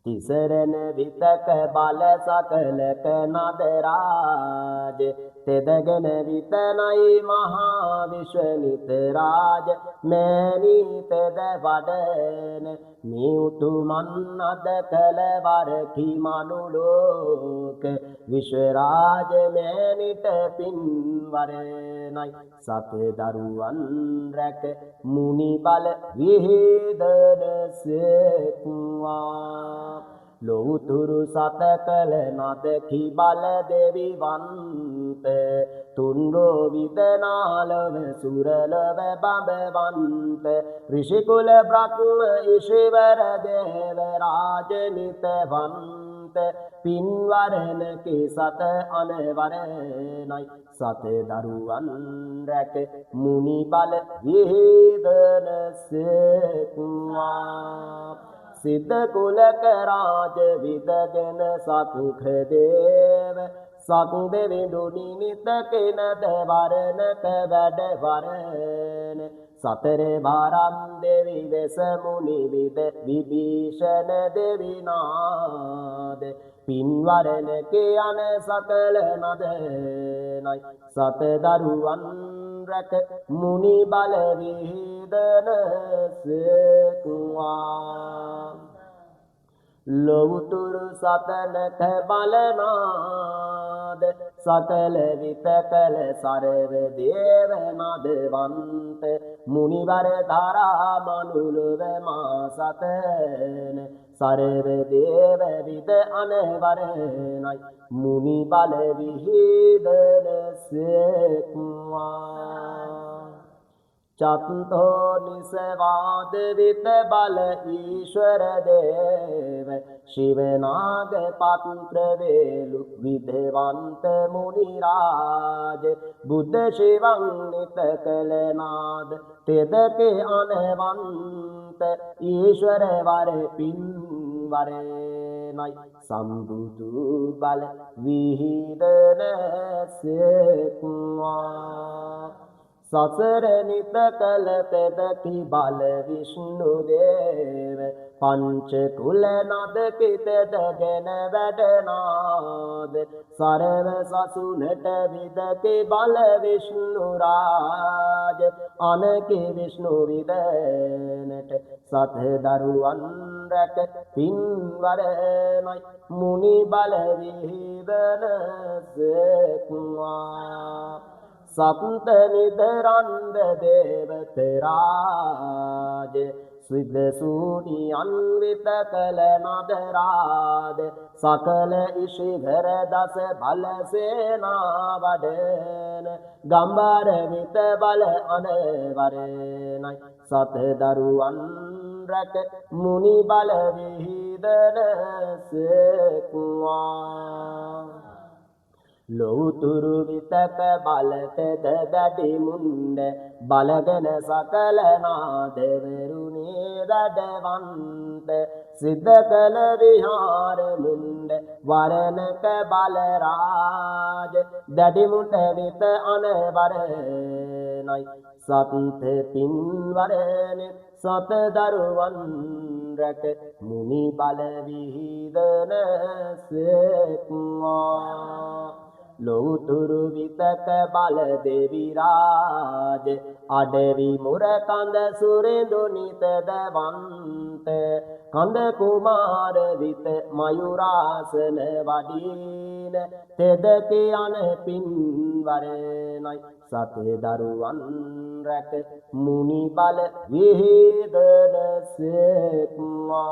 තිසරණ විතක බල සකලක නදරාජ තෙදගෙන විතනයි මහා විශ්වනිත රාජ මෑණි තෙද වඩන මේ උතුමන් අද කළ වරකි මනුලෝක විශ්ව රාජ මෑණිට පින්වරණයි සත දරුවන් රැක මුනි බල විහිදන සේක්වා ලෝතුරු සත කළ නදකි බල දෙවි වන්ත තුන්ලෝ විදනාලව සුරලව බඹවන්ත ඍෂිකුල බ්‍රහ්ම ඉශිවර දේව රාජනිත වන්ත පින්වරණ කේ සත අනවරණයි සත දරුවන් රැක මුනි බල විහිදන සේක්වා සිද්ධ කුලක රාජ විදගෙන සකුඛ දේව සක් දෙවිඳු නිමිත කෙනද වරණක වැඩ වරණ සතර භාරම් දෙවි වෙස මුනි විද විභීෂණ දෙවි නාද පින්වරණ කියන සකල නදනයි සත දරුවන් රැක මුනි බල විහිදන සේකුවා ලොවුතුරු සතනක බලනාද සකල විතකල සරව දේව නදවන්ත මුනිවර ධරා මනුලව මා සතන සරව දේව විද අනවරණයි මුනි බල විහිදන සේක්වා චත්තෝ නිසවාද විත බල ඊශ්වර දේව ශිවනාග පත්‍ර වේලු විදවන්ත මුනි රාජ බුද්ධ ශිවං නිත කළ නාද තෙදකේ අනවන්ත ඊශ්වර වර පින් වරණයි සම්බුදු බල විහිදන සේක්වා සසර නිත කළ තෙදකි බල විෂ්ණු දේව පංච කුල නද කිතදගෙන වැඩනාද සරව සසුනට විදකි බල විෂ්ණු රාජ අනකි විෂ්ණු විදනට සත දරුවන් රැක පින්වරණයි මුනි බල විහිදන සේක්වා සප්ත නිදරන්ද දේවතරාජ ස්විද සූනියන් විත කළ නදරාද සකල ඉශිවර දස බල සේනා වඩන ගම්බර විත බල අනවරණයි සත දරුවන් රැක මුනි බල විහිදන සේක්වා ලොවුතුරු විතක බලතෙද දැඩි මුන්ඩ බලගෙන සකල නාදවරුනේ වැඩවන්ත සිද්ධ කළ විහාර මුන්ඩ වරණක බලරාජ දැඩි මුන්ඩ විත අනවරණයි සත්ත පින්වරණ සත දරුවන් රැක මුනි බල විහිදන සේක්වා ලොවුතුරු විතක බල දෙවි රාජ අඩවි මුර කඳ සුරෙඳු නිතදවන්ත කඳ කුමාර විත මයුරාසන වඩින තෙදක යන පින්වරණයි සත දරුවන් රැක මුනි බල විහිදන සේක්වා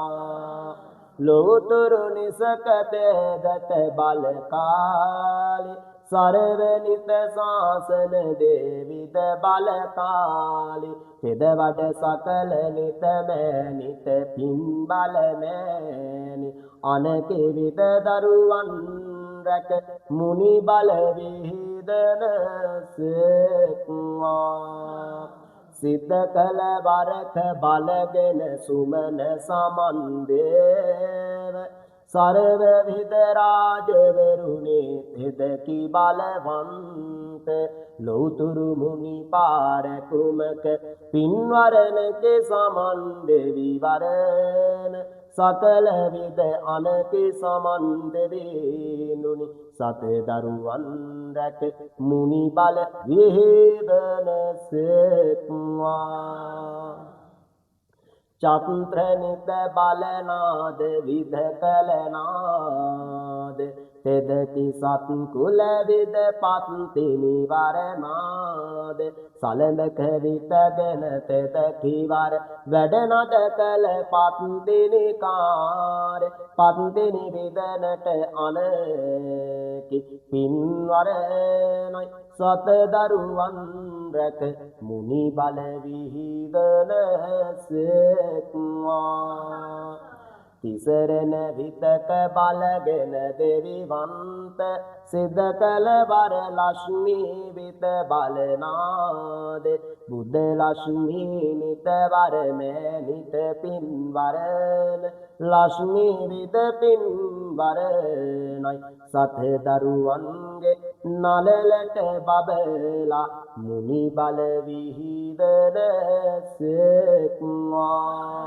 ලොවුතුරු නිසක තෙදත බල කාලි සරවනිත ශාසන දේවිද බල කාලි තෙද වඩ සකල නිත මෑනිත පින් බල මෑනි අනකේ විද දරුවන් රැක මුනි බල විහිදන සේක්වා සිද්ධ කළ වරක බලගෙන සුමන සමන්දේව සරව විද රාජවරුනේ තෙදකි බලවන්ත ලොවුතුරු මුනි පාරකුමක පින්වරණකේ සමන් දෙවි වරණ සකල විද අනකේ සමන් දෙවිනුනි සත දරුවන් රැක මුනි බල විහිදන සේක්වා චත්‍ර නිත බලනාද විද කළ නාද තෙදකි සත් කුල විද පත්ති නිවරනාද සලඹක විතගෙන තෙදකි වර වැඩනද කළ පත්ති නිකාර පත්ති නිවිදනට අනකි පින්වරණයි සත දරුවන් රැක මුනි බල විහිදන සේක්වා තිසරණ විතක බලගෙන දෙවිවන්ත සිද්ධ කළ වර ලක්ෂ්මී විත බලනාද බුද්ධ ලක්ෂ්මී නිතවර මෑණිත පින්වරන ලක්ෂ්මී විත පින්වරනයි සත දරුවන්ගේ නලලට බබලා මුනි බල විහිදන සෙක්වා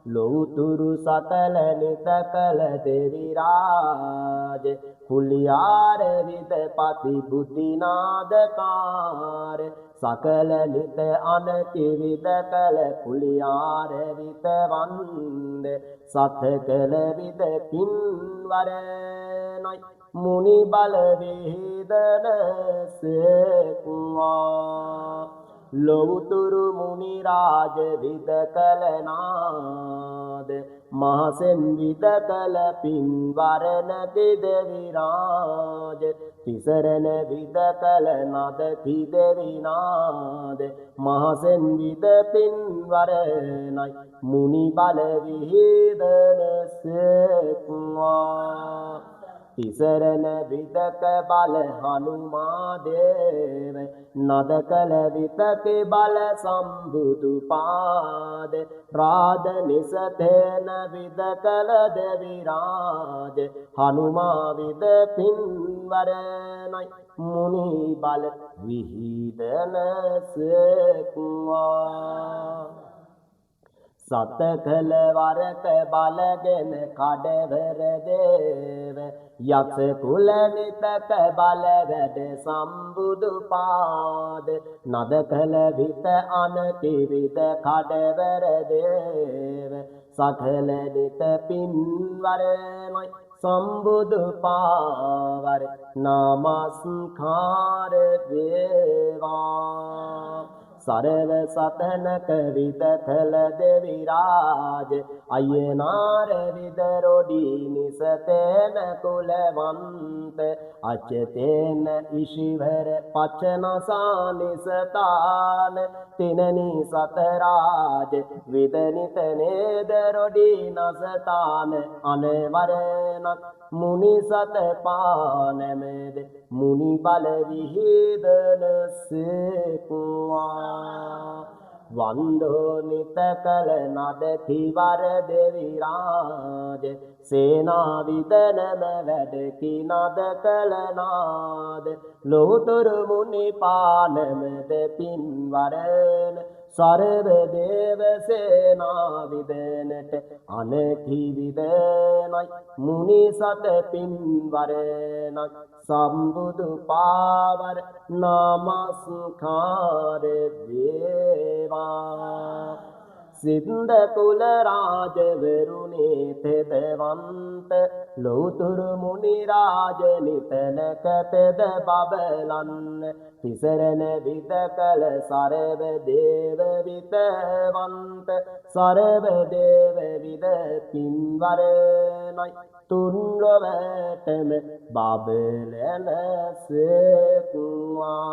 ලෝතුරු සකල නිතකල දෙවිරාජ කුලියාර විදපති බුද්ධිනාදකාර සකල නිත අනති විදකල කුලියාර විතවන්ද සතකල විද පින්වරනයි මුනි බල විහිදන සෙක්වා ලෝතුරු මුනි රාජ විද කලනාද මහසෙන් විද කල පින්වරණ කිදවිරාජ තිසරණ විද කල නද කිදවිනාද මහසෙන් විද පින්වරණයි මුනි බල විහිදන සෙක්වා තිසරණ විදක බල හනුමාදේව නද කල විතක බල සම්බුදු පාද රාද නිසතේන විද කල දෙවිරාජ හනුමා විද පින්වරණයි මුනි බල විහිදන සෙක්වා සතකල වරක බලගෙන කඩවර දේව යක්ෂ කුල නිතක බල වැඩ සම්බුදු පාද නද කල විත අනති විද කඩවර දේව සකල නිත පින්වරනයි සම්බුදු පාවර නමස්කාර වේවා සරව සතනක විද කළ දෙවිරාජ අයනාර විදරොඩි නිසතේන කුලවන්ත අචතේන ඉශිවර පචනසා නිසතාන තිනනි සතරාජ විදනිත නේදරොඩි නසතාන අනවරනක් මුනි සත පානමෙද මුනි බල විහිදන සෙක්වා වන්දෝ නිත කල නද කිවර දෙවිරාජ සේනා විදනම වැඩ කිනද කල නාද ලෝතුරු මුනි පානමද පින්වරන සරව දේව සේනා විදනට අනකි විදනයි මුනි සත පින්වරනක් සම්බුදු පාවර නමස්කාර වේවා සින්ද කුල රාජවරුනේ තෙදවන්ත ලෝතුරු මුනි රාජ නිතනක තෙද බබලන්න තිසරණ විද කල සරව දේව විතවන්ත සරව දේව විද පින්වරනයි තුන්ලොවටම බබලන සෙක්වා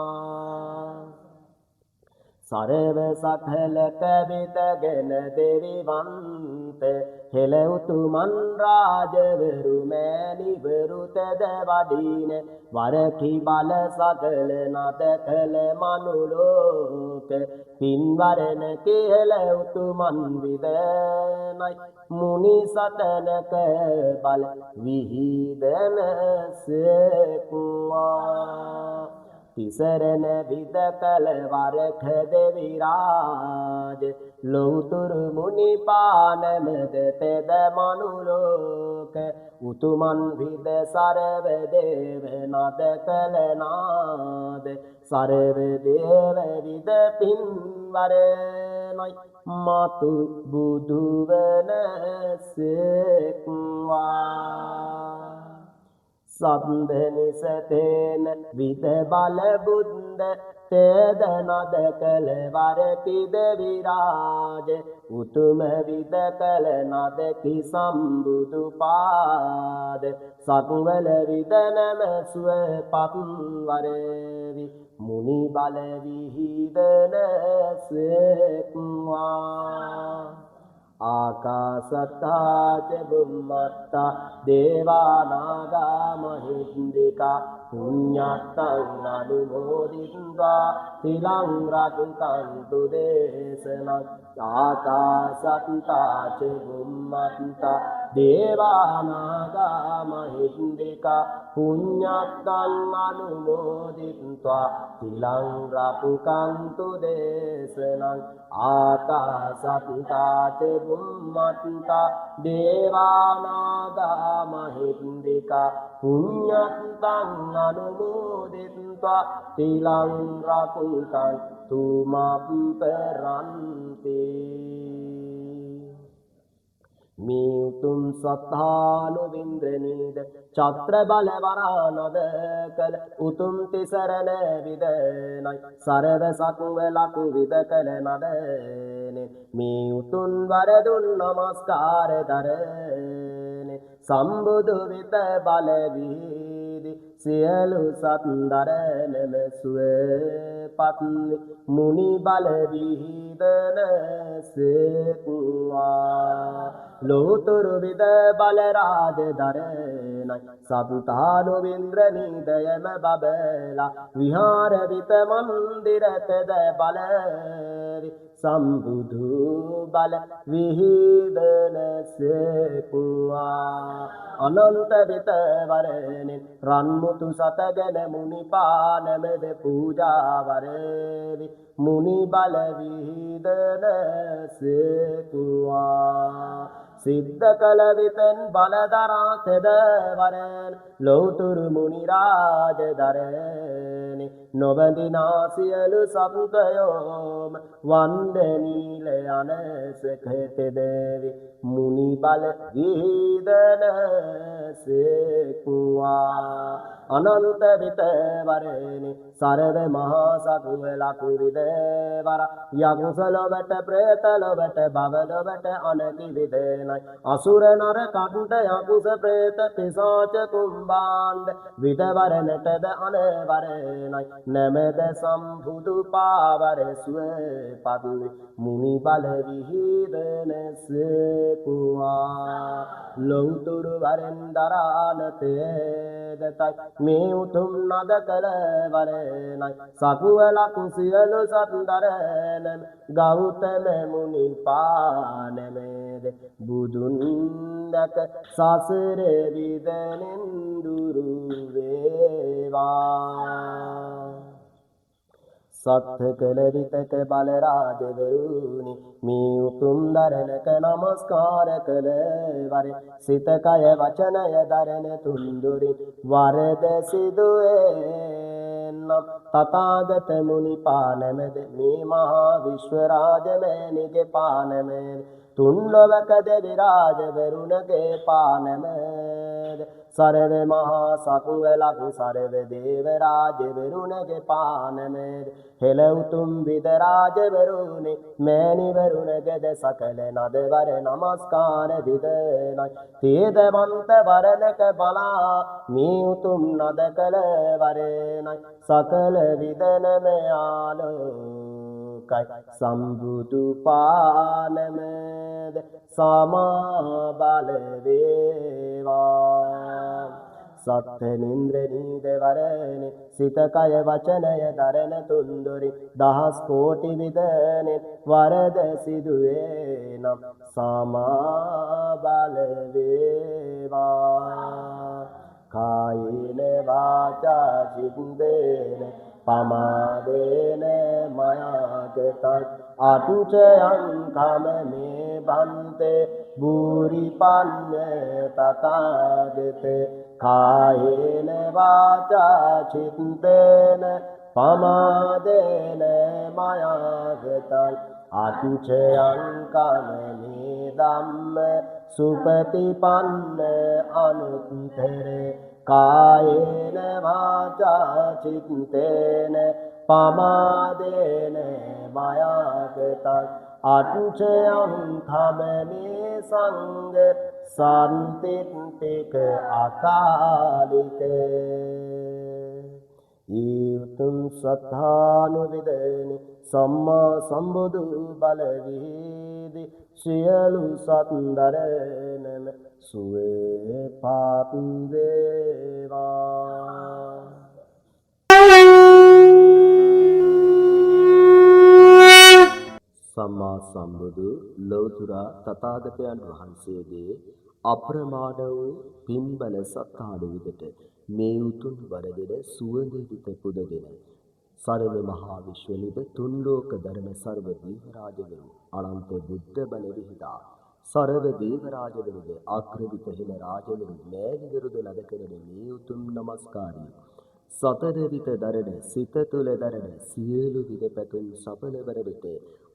සරව සකල කවිතගෙන දෙවිවන්ත හෙළ උතුමන් රාජවරු මෑණිවරු තෙද වඩින වරකි බල සකල නද කළ මනුලෝක පින්වරණ කෙහෙළ උතුමන් විදනයි මුනි සතනක බල විහිදන සෙක්වා තිසරණ විද කල වරක දෙවිරාජ ලෝතුරු මුනි පානමද තෙද මනුලෝක උතුමන් විද සරව දේව නද කල නාද සරව දේව විද පින්වරනයි මතු බුදුවන සෙක්වා සබ්දනිසතේන විද බල බුද්ධ තෙද නද කල වරකි දෙවිරාජ උතුම විද කල නද කි සම්බුදු පාද සක්වල විදනම සුව පත්වරවි මුනි බල විහිදන සෙක්වා ආකාසත්තා ච බුම්මත්තා දේවා නාග මහින්దికා පුඤ්ඤත්තං අනුමෝදිත්වා තිලං රක්ඛන්තු දේශනං ආකාසත්තා ච බුම්මත්තා දේවා නාග මහින්దికා පුඤ්ඤත්තං අනුමෝදිත්වා තිලං රක්ඛන්තු දේශනං ආකාසත්තා ච බුම්මත්තා දේවා නාග මහින්దికා පුඤ්ඤත්තං අනුමෝදිත්වා තිලං රක්ඛන්තු මම් පරන්ති මේ උතුම් සත්තානුවින්ද්‍රනීද චත්‍ර බල වරානද කල උතුම් තිසරණ විදනයි සරද සක්වලක් විද කල නදනේ මේ උතුම් වරදුන් නමස්කාර දරනේ සම්බුදු විත බල වීදි සියලු සත්දරනම සුවපත් මුනි බල විහිදන සේකුවා ලෝතුරු විද බල රාජ දරනයි සත්තානුවින්ද්‍රනීදයම බබලා විහාර විත මන්දිරතද බලවි සම්බුදු බල විහිදන සේකුවා අනන්ත විත වරණෙන් රන්මුතු සතගෙන මුනිපානමෙද පූජා වරවි මුනි බල විහිදන සේකුවා සිද්ධ කළ විතෙන් බලදරාතෙද වරන් ලෞතුරු මුනි රාජ දරණි නොබඳිනා සියලු සත්ත්වයෝම වන්දනීල අනසකතෙදවි මුනි බල විහිදන සේකුවා අනන්ත විත වරණි සරද මහා සකුවලක් විදවර යකුසලොවට ප්‍රේතලොවට බවලොවට අනකි විදනයි අසුර නර කණ්ඩ යකුස ප්‍රේත පිසාච කුම්බාණ්ඩ විදවරණටද අනවරණයි නැමෙද සම්බුදු පාවර සුවපත් මුනි බල විහිදන සේකුවා ලෞතුරු වරෙන් දරානතේදතයි මේ උතුම් නද කළ වරණයි සකුවලක් සියලු සත්දරනම ගෞතම මුනි පානමේද බුදුන් දැක සසර විදනෙන් දුරු වේවා සත්‍ය කළ විතක බල රාජවරුනි මේ උතුම් දරණක නමස්කාර කළ වරේ සිත කය වචනය දරණ තුන්දුරි වරද සිදුවේ නම් තථාගත මුනි පානමෙද මේ මහා විශ්ව රාජමෑණිගේ පානමෙද තුන් ලොවක දෙවි රාජවරුන්ගේ පානමෙද සරව මහා සකුවලක් සරව දේව රාජවරුන්ගේ පානමෙද හෙළ උතුම් විද රාජවරුනි මෑණිවරුන්ගේද සකල නදවර නමස්කාර විදනයි තේදවන්ත වරණක බලා මේ උතුම් නද කළ වරණයි සකල විදනම ආලෝකයි සම්බුදු පානමෙද සමා බල වේවා සත්ත්වනින්ද්‍රනීද වරණි සිත කය වචනය දරණ තුන්දොරි දහස් කෝටි විදනෙ වරද සිදුවේ නම් සමා බල වේවා කායේන වාචා චිත්තේන පමාදේන මයාගතං අතුචයං කම මේ බන්තේ බුරි පඤ්ඤ තථාගතේ කායේන වාචා චිත්තේන පමාදේන මයාගතං අතුචයං කම මේ ධම්ම සුපටිපන්න අනුත්තරේ කායේන වාචා චිත්තේන පමාදේන මයාගතං අතුචයං කමනේ සංග සම්තිත්තික අකාලික ඊතුම් සත්තානුවිදනි සම්මා සම්බුදු බලවේදි සියලු සත්දරනම සුවේ පාත් වේවා. සම්මා සම්බුදු ලෞතුරා තථාගතයන් වහන්සේගේ අප්‍රමාණ වූ පින්බල සත්තානුවිදට මේ උතුම් වරදෙන සුවඳ විත පුදගෙන සරල මහා විශ්වනිද තුන් ලෝක ධර්ම සර්ව දීව රාජවරු අනන්ත බුද්ධ බල විහිදා සරව දීව රාජවරුද අග්‍රවිත හිල රාජවරු නෑනිවරුද ලද කරන මේ උතුම් නමස්කාරය සතර විත දරණ සිත තුළ දරණ සියලු විද පැතුම් සඵලවර වෙත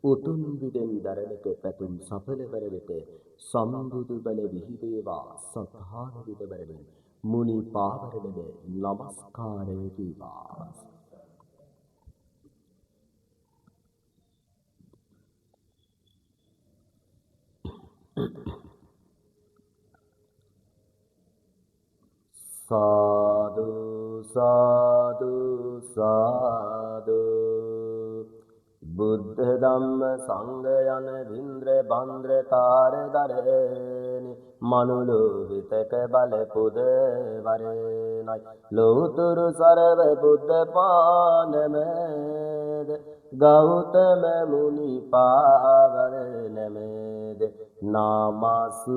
උතුම් විදෙන් දරණක පැතුම් සඵලවර වෙත සම්බුදු බල විහිදේවා සත්හාන විද වරමින් මුනි පාවරණද නමස්කාරය වේවා. සාදු සාදු සාදු බුද්ධ ධම්ම සංඝ යන වින්ද්‍ර බන්ද්‍ර තාර දරණි මනුලෝ විතක බල පුද වරණයි ලෝතුරු සරව බුද්ධ පානමද ගෞතම මුනි පාවරණමද නමස්කාර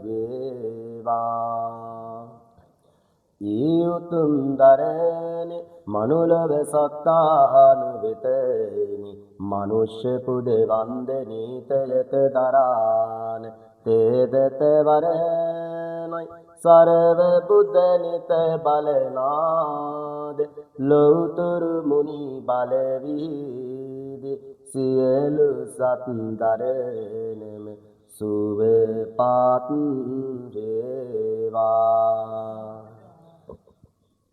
වේවා. ඊඋතුම් දරණි මනුලව සත්තානුවිතනි මනුෂ්‍ය පුද වන්දනීතයක දරාන තේදත වරණයි සරව බුද්ධ නිත බලනාද ලෞතුරු මුනි බලවීදි සියලු සත්දරණම සුවේ පාත් වේවා.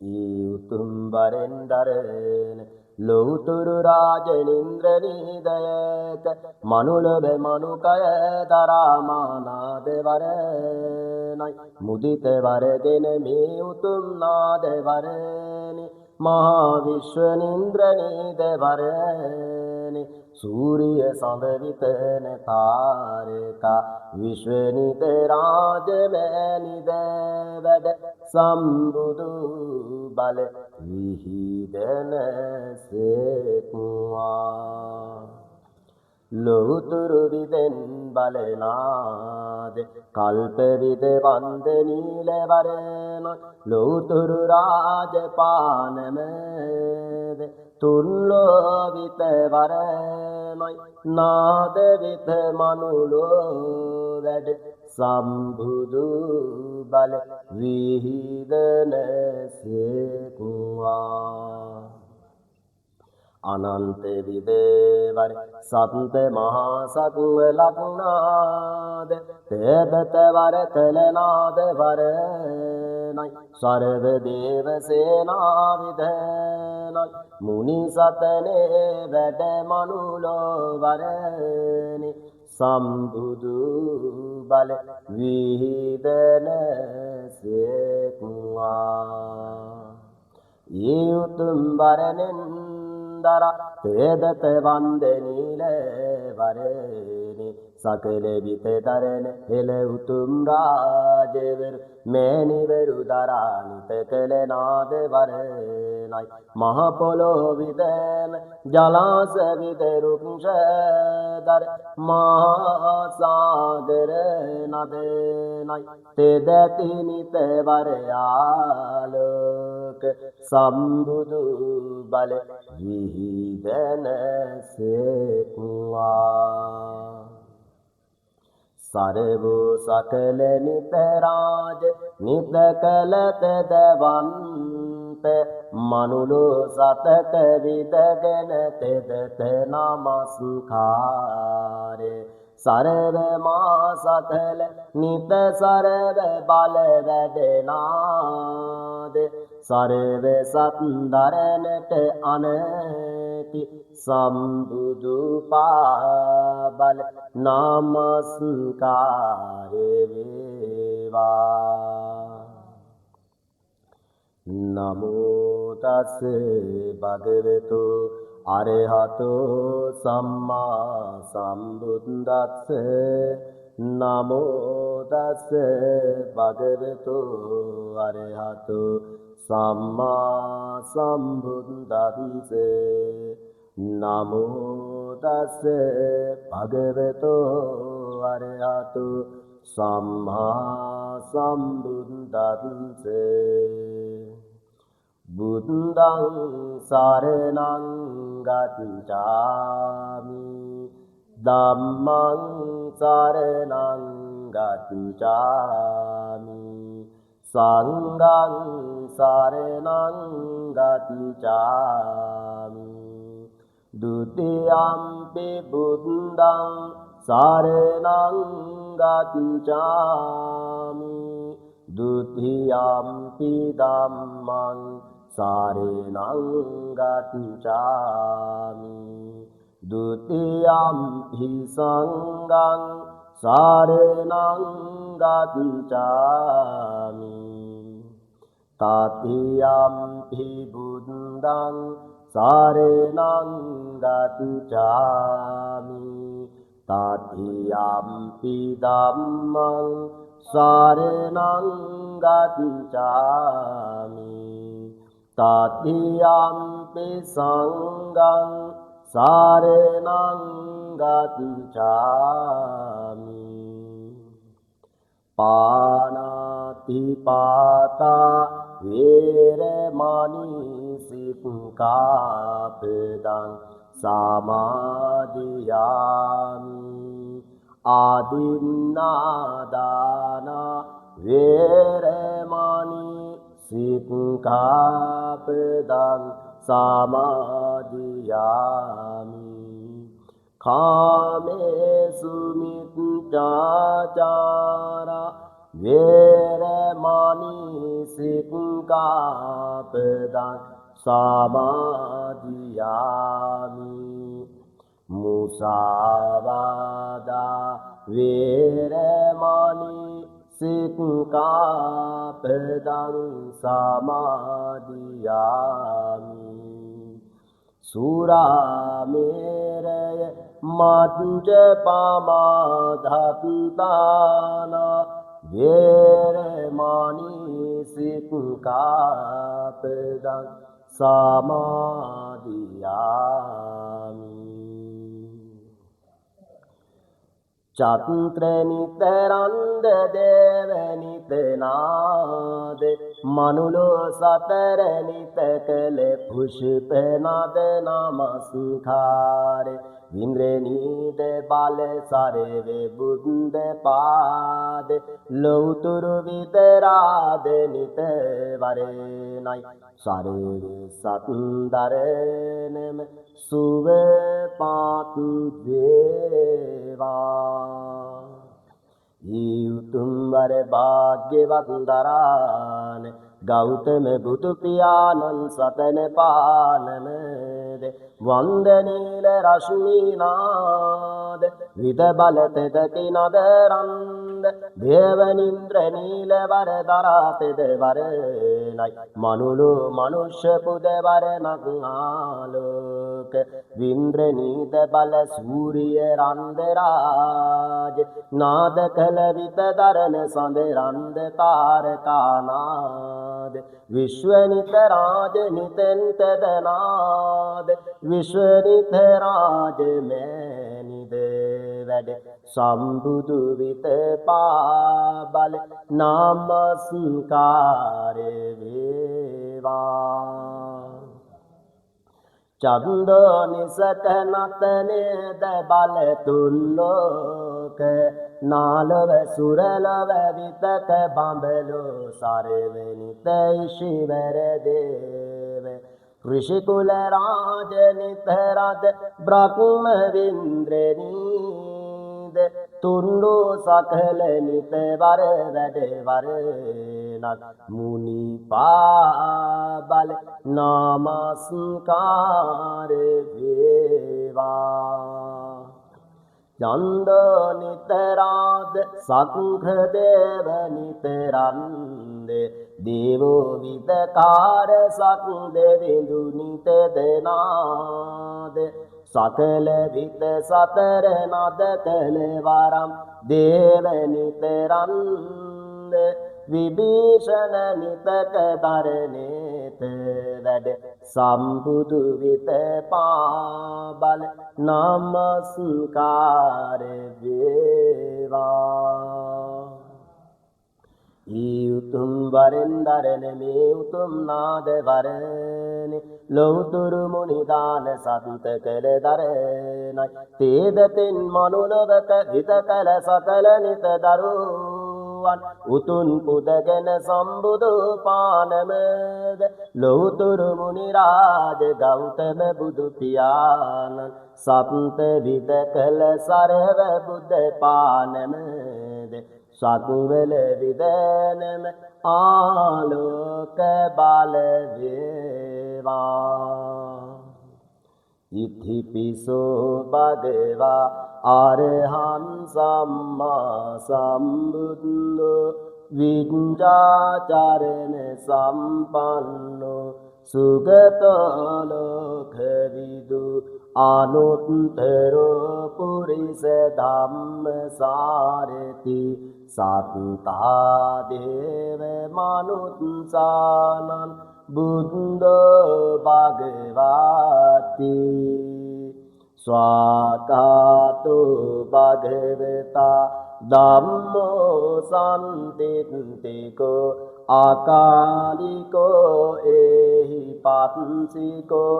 ඊඋතුම් වරෙන් දරණ ලෞතුරු රාජනින්ද්‍ර නීදයක මනුලව මනුකය දරාමානාද වරණයි මුදිත වරදෙන මේ උතුම් නාද වරණි මහා විශ්වනින්ද්‍ර නීද වරණි සූරිය සඳවිතන තාරකා විශ්වනිත රාජමෑනිද වැඩ සම්බුදු බල විහිදන සේකුවා. ලෝතුරු විදෙන් බලනාද කල්ප විද වන්දනීල වරණ ලෝතුරු රාජපානමද තුන්ලෝ විත වරණයි නාද විත මනුලෝ වැඩ සම්බුදු බල විහිදන සේකුවා. අනන්ත විදේවර සත්ත මහා සත්ව ලක්නාද තේදත වර කලනාද වරණයි සරව දේව සේනා විදනයි මුනි සතනේ වැඩ මනුලෝ වරණි සම්බුදු බල විහිදන සේකුවා. ඊඋතුම් වරණෙන් තේදත වන්දනීල වරණි සකල විත දරණ හෙළ උතුම් රාජවරු මෑණිවරු දරානිත කළ නාද වරණයි මහ පොළොව විදන ජලාශ විද රුක්ෂ දර මහා සාගර නදනයි තෙදති නිත වරයාලෝක සම්බුදු බල විහිදන සේකුවා. සරවෝ සකල නිත රාජ නිත කල තෙදවන්ත මනුලෝ සතක විදගෙන තෙදත නමස්කාරේ සරව මා සකල නිත සරව බල වැඩනාද සරව සත්දරණට අනති සම්බුදු පාබල නමස්කාර වේවා. නමෝ තස් භගවතු අරහතෝ සම්මා සම්බුද්දස්ස නමෝ තස් භගවතු අරහතෝ සම්මා සම්බුද්දස්ස නමෝ තස් භගවතු අරහතෝ සම්මා සම්බුද්දස්ස බුද්ධං සරණං ගච්ඡාමි ධම්මං සරණං ගච්ඡාමි සංඝං සරණං ගච්ඡාමි ဒုတိယံ පි බුද්ධං සරණං ගච්ඡාමි ဒုတိယံ පි ධම්මං සරණං ගච්ඡාමි ဒုတိယံ පි සංඝං සරණං ගච්ඡාමි တတိယံ පි බුද්ධං සරණං ගච්ඡාමි တတိယံ පි ධම්මං සරණං ගච්ඡාමි တတိယံ පි සංඝං සරණං ගච්ඡාමි ปานาติปาตาเวรมณีสิกขาปดังสมาธิยามิอาดินนาดานาเวรมณีสิกขาปดังสมาธิยามิคาเมสุมิจจาจาระเวรมณีสิกขาปดังสมาธิยามิมุสาวาดาเวรมณีสิกขาปดังสมาธิยามิสุราเมรยมัจจปามาทัตตานาเวรมณีสิกขาปดังสมาธิยามิචත්‍ර නිතරන්ද දේව නිතනාද මනුලෝ සතර නිත කළ පුෂ්ප නද නමස්කාර ඉන්ද්‍රනීද බල සරවේ බුද්ධ පාද ලෞතුරු විතරාද නිත වරණයි සරවේ සත්දරනම සුව පාත් දේවා ඊතුම් වර භාග්‍යවත් දරාන ගෞතම බුදු පියාණන් සතන පානමද වන්දනීල රශ්මිනාද විද බල තෙතකි නදරන්ද දේවනින්ද්‍ර නීල වර දරා තෙද වරණයි මනුලු මනුෂ්‍ය පුද වරණක් ආලෝක වින්ද්‍ර නීද බල සූරිය රන්දරාජ නාද කල විත දරණ සඳ රන්ද තාරකානාද විශ්වනිත රාජ නිතෙන්තද නාද විශ්වනිත රාජ මෑනිද වැඩ සම්බුදු විත පාබල නමස්කාර වේවා චන්ද නිසක නතනේද බල තුල්ලෝක නාලව සුරලව විතක බඹලෝ සරවෙනිත ශිවර දේව ඍෂිකුල රාජ නිතරද බ්‍රහ්ම වින්ද්‍රනීද තුන්ඩු සකල නිත වර වැඩ වරණක් මුනි පාබල නමස්කාර වේවා චන්දෝ නිතරාද සංඝ දේව නිතරන්දේ දේවෝ විදකාර සක් දෙවිඳු නිතදනාද සකල විත සතර නද කළ වරම් දේව නිතරන්ද විභීෂණ නිතක දරණේත වැඩ සම්බුදු විත පාබල නමස්කාර වේවා ඊඋතුම් වරෙන් දරණ මේ උතුම් නාද වරණි ලෞතුරු මුනිදාන සත්ත කළ දරණයි තේදතින් මනුලවක විත කළ සකල නිත දරුවන් උතුම් පුදගෙන සම්බුදු පානමද ලෞතුරු මුනි රාජ ගෞතම බුදු පියාණන් සත්ත විත කළ සරව බුද්ධ පානමද සතුවල විදනම ආලෝක බල වේවා ඉතිපිසෝ භගවා අරහං සම්මා සම්බුද්ධෝ විඤ්ඤාචරණ සම්පන්නෝ සුගතෝ ලෝකවිදු අනුත්තරෝ පුරිස ධම්මසාරති සත්තා දේව මනුත්සානං බුද්ධෝ භගවති ස්වාගතෝ භගවතා ධම්මෝ සම්දිත්තිකෝ අකාලිකෝ එහි පත්සිකෝ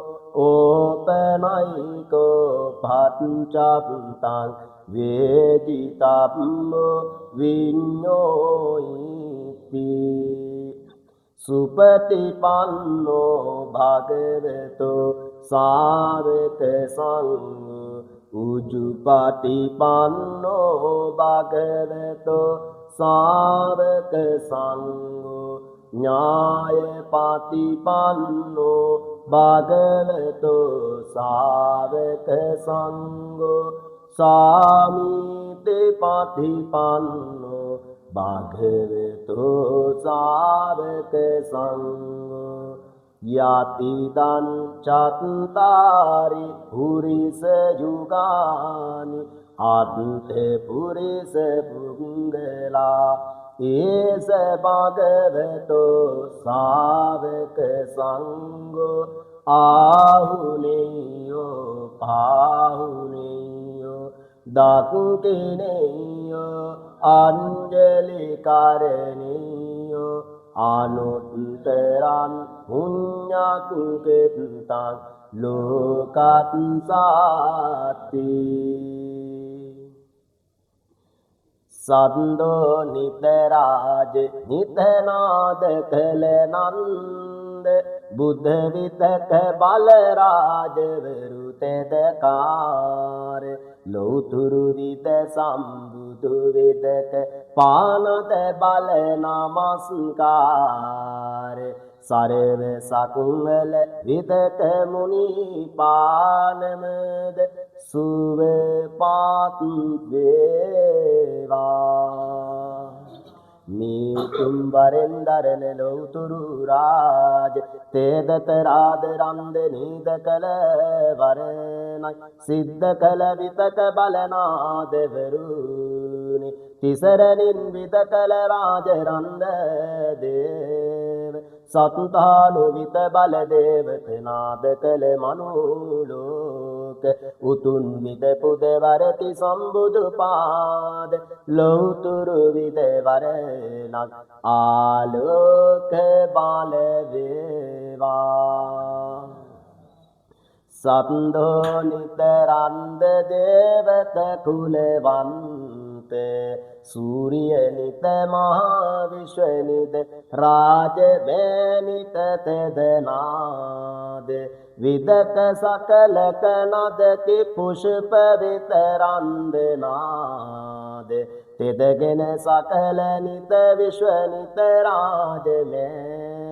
ඕපනයිකෝ පච්චප්තං වේදිතම්මෝ විඤ්ඤෝයිති සුපටිපන්නෝ භගවතෝ සාවක සංඝෝ උජුපටිපන්නෝ භගවතෝ සාවක සංඝෝ ඥායපටිපන්නෝ භගවතෝ සාවක සංඝෝ සාමීති පටිපන්නෝ භගවතෝ සාවක සංඝෝ යතිදං චත්තාරි පුරිස යුගානි අත්ථ පුරිස පුංගලා ඒස භගවතෝ ශාවක සංඝෝ ආහුනේයෝ පාහුනේයෝ දකුකිනේයෝ අංජලි කරණීයෝ අනුත්තරං පුඤ්ඤකුකෙත්තං ලෝකත්සාති සද්දෝ නිතරාජ නිතනාද කළ නන්ද බුද්ධ විතක බල රාජවරු තෙදකාර ලෞතුරු විත සම්බුදු විදක පානත බල නමස්කාර සරව සකුවල විදක මුනි පානමද සුව පාත් වේවා මේ තුම්බරෙන් දරන ලෞතුරු රාජ තේදත රාද රන්ද නීද කළ වරණයි සිද්ධ කළ විතක බලනාදවරුනි තිසරණින් විත කළ රාජ රන්ද දේව සත්තානු විත බල දේවතනාද කළ මනුලෝක උතුන් විත පුදවරති සම්බුදු පාද ලෞතුරු විද වරණක් ආලෝක බල වේවා සත්දෝ නිතරන්ද දේවත කුලවන්ත සූරිය නිත මහා විශ්ව නිත රාජ බෑනිත තෙදනාද විදක සකල කනදති පුෂ්ප විතරන්දනාද තෙදගෙන සකල නිත විශ්ව නිත රාජ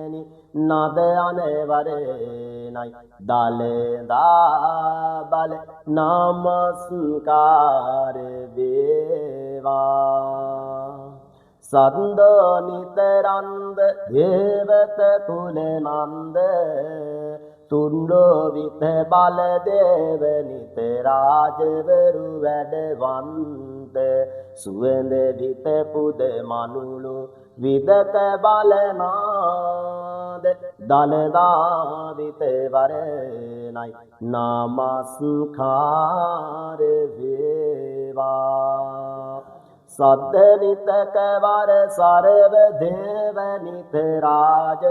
නද අනවරණයි දලදා බල නමස්කාර වේවා සද්දෝ නිතරන්ද දේවත කුල නන්ද තුන්ඩෝ විත බල දේව නිත රාජවරු වැඩවන්ත සුවඳ විත පුද මනුලු විදක බලනාද දලදා විත වරණයි නමස්කාර වේවා සද්ද නිතක වර සරව දේව නිත රාජ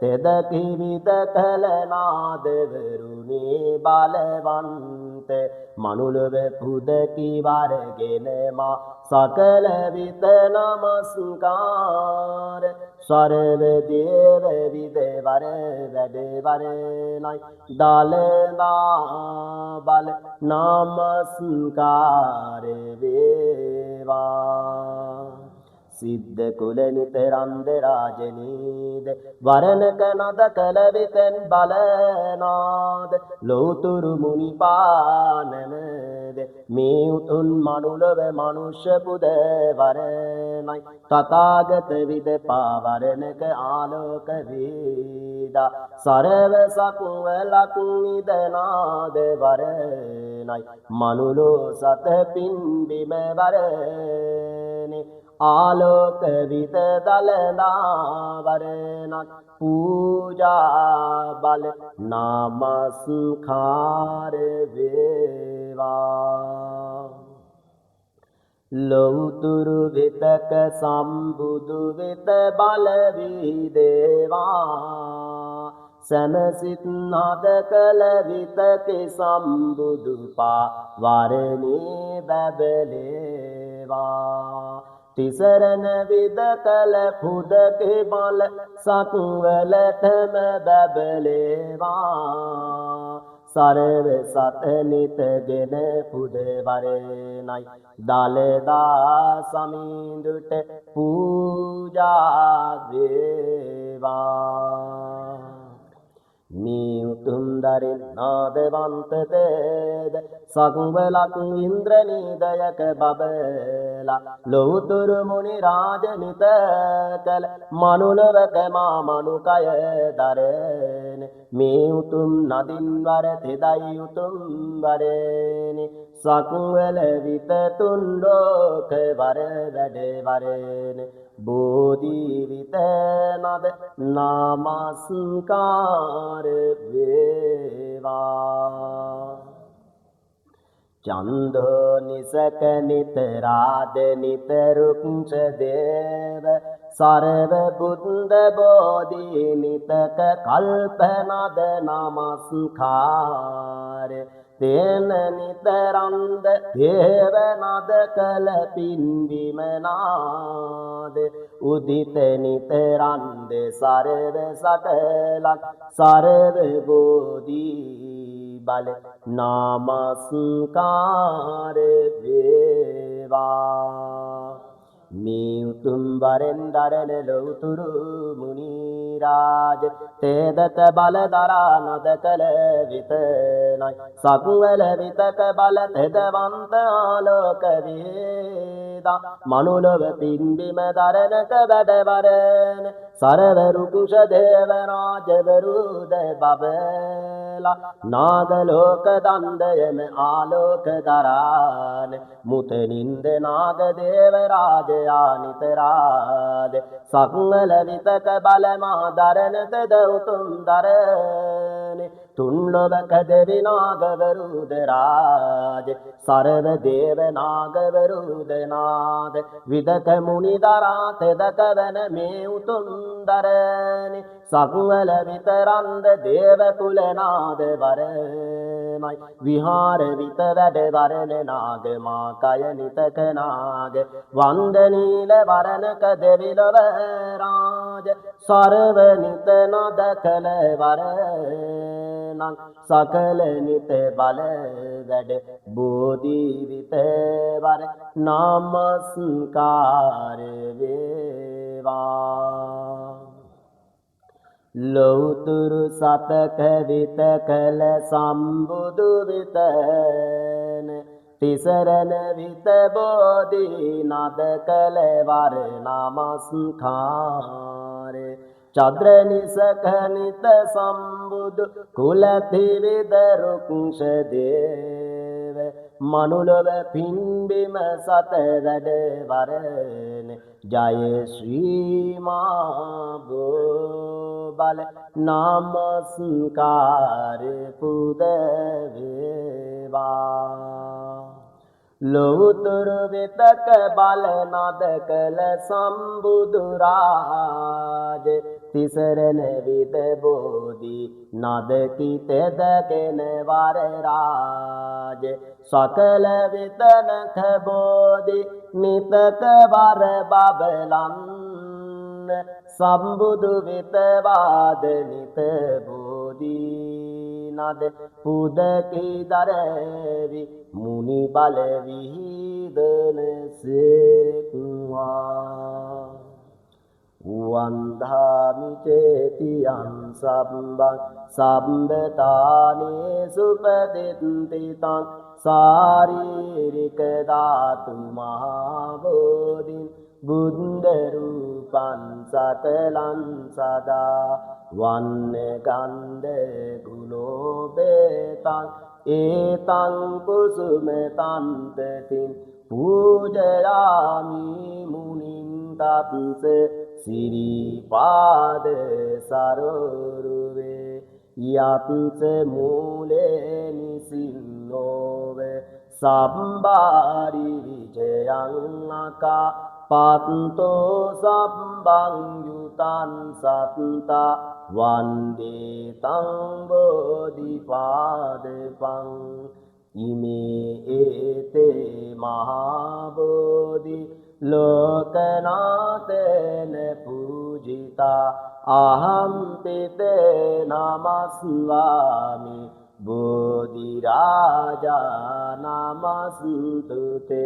තෙද කිවිත කල නාදවරුනේ බලවන්ත මනුලව පුද කිවරගෙන මා සකල විත නමස්කාර සරව දේව විද වර වැඩ වරණයි දලදා බල නමස්කාර වේවා සිද්ධ කුල නිතරන්ද රාජනීද වරණක නද කල විතෙන් බලනාද ලෝතුරු මුනිපානමද මේ උතුම් මනුලව මනුෂ්‍ය පුද වරණයි තථාගත විද පාවරණක ආලෝක වේදා සරව සකුවලක් නිදනාද වරණයි මනුලෝ සත පින්බිම වරණේ ආලෝක විත දලදා වරණක් පූජා බල නමස්කාර වේවා ලෞතුරු විතක සම්බුදු විත බල වේදේවා සනසිත නද කල විතක සම්බුදු පා වරණේ බබලේවා තිසරණ විද කල පුදකේ බල සකුවලටම බබලේවා සරව සත නිතගෙන පුද වරණයි දලදා සමිඳුට පූජා වේවා මේ උතුම් දරින් නාදවන්තද සකුවලක් ඉන්ද්‍රනීදයක බබලා ලෝතුරු මුනි රාජනිත කල මනුලවක මා මනුකය දරන මේ උතුම් නදින් වර තෙදයි උතුම් වරණි සකුවල විත තුන් ලෝක වර වැඩ වරණ බෝධි විත නද නමස්කාර වේවා චන්දෝ නිසක නිතරාද නිතරුක්ෂ දේව සරව බුද්ධ බෝධි නිතක කල්පනද නමස්කාර තේන නිතරන්ද දේව නද කල පින්බිමනාද උදිත නිතරන්ද සරව සකලක් සරව බෝධි බල නමස්කාර වේවා මේ උතුම් වරෙන් දරන ලෞතුරු මුනි රාජ තේදත බල දරා නද කල විතනයි සකුවල විතක බල තෙදවන්ත ආලෝක වේදා මනුලව පින්බිම දරනක වැඩවරන සරව රුකුෂ දේව රාජවරුද බබලා නාගලෝක දණ්ඩයම ආලෝක දරාන මුතනින්ද නාග දේව රාජයා නිතරාද සක්වල විතක බලමා දරනත දෞතුම් දරන තුන්ලොවක දෙවි නාගවරුද රාජ සරව දේව නාගවරුද නාද විදක මුනි දරා තෙදක වන මේ උතුම් දරන සක්වල විතරන්ද දේව කුල නාද වරණයි විහාර විත වැඩ වරණ නාග මා කය නිතක නාග වන්දනීල වරණක දෙවිලොව රාජ සරව නිත නද කල වරණං සකල නිත බල වැඩ බෝධි විත වර නමස්කාර වේවා ලෞතුරු සතක විත කළ සම්බුදු විතන තිසරණ විත බෝධි නද කළ වර නමස්කාර චද්‍ර නිසක නිත සම්බුදු කුලති විද රුක්ෂ දේව මනුලව පින්බිම සත වැඩ වරණ ජය ශ්‍රී මා බල නමස්කාර පුද වේවා ලෝතුරු විතක බල නද කළ සම්බුදු රාජ තිසරණ විද බෝධි නද කිතෙදගෙන වර රාජ සකල විතනක බෝධි නිතක වර බබලන් සම්බුදු වෙත වාද නිත බෝධි නද පුදකී දරවි මුනි බල විහිදන සේක්වා වන්ධාමි චේතියං සම්බං සම්බතානේ සුපදිත්ති තං සාරීරික ධාතු මහා බෝධින් බුද්ධ රූපං සකලං සදා වන්න ගන්ධ ගුණෝපේතං ඒතං කුසුම තන්තතින් පූජයාමි මුනිං තප්ස සිරිපාද සරෝරුවේ යත්ස මූලේ නිසින්නෝව සම්බාරි විජයං අකා පත්තෝ සම්බං යුතං සත්තා වන්දේ තං බෝධිපාදපං ඉමේ ඒතේ මහා බෝධි ලෝකනාතේන පූජිතා අහම් පිතේ නමස්වාමි බෝධි රාජා නමස්තුතේ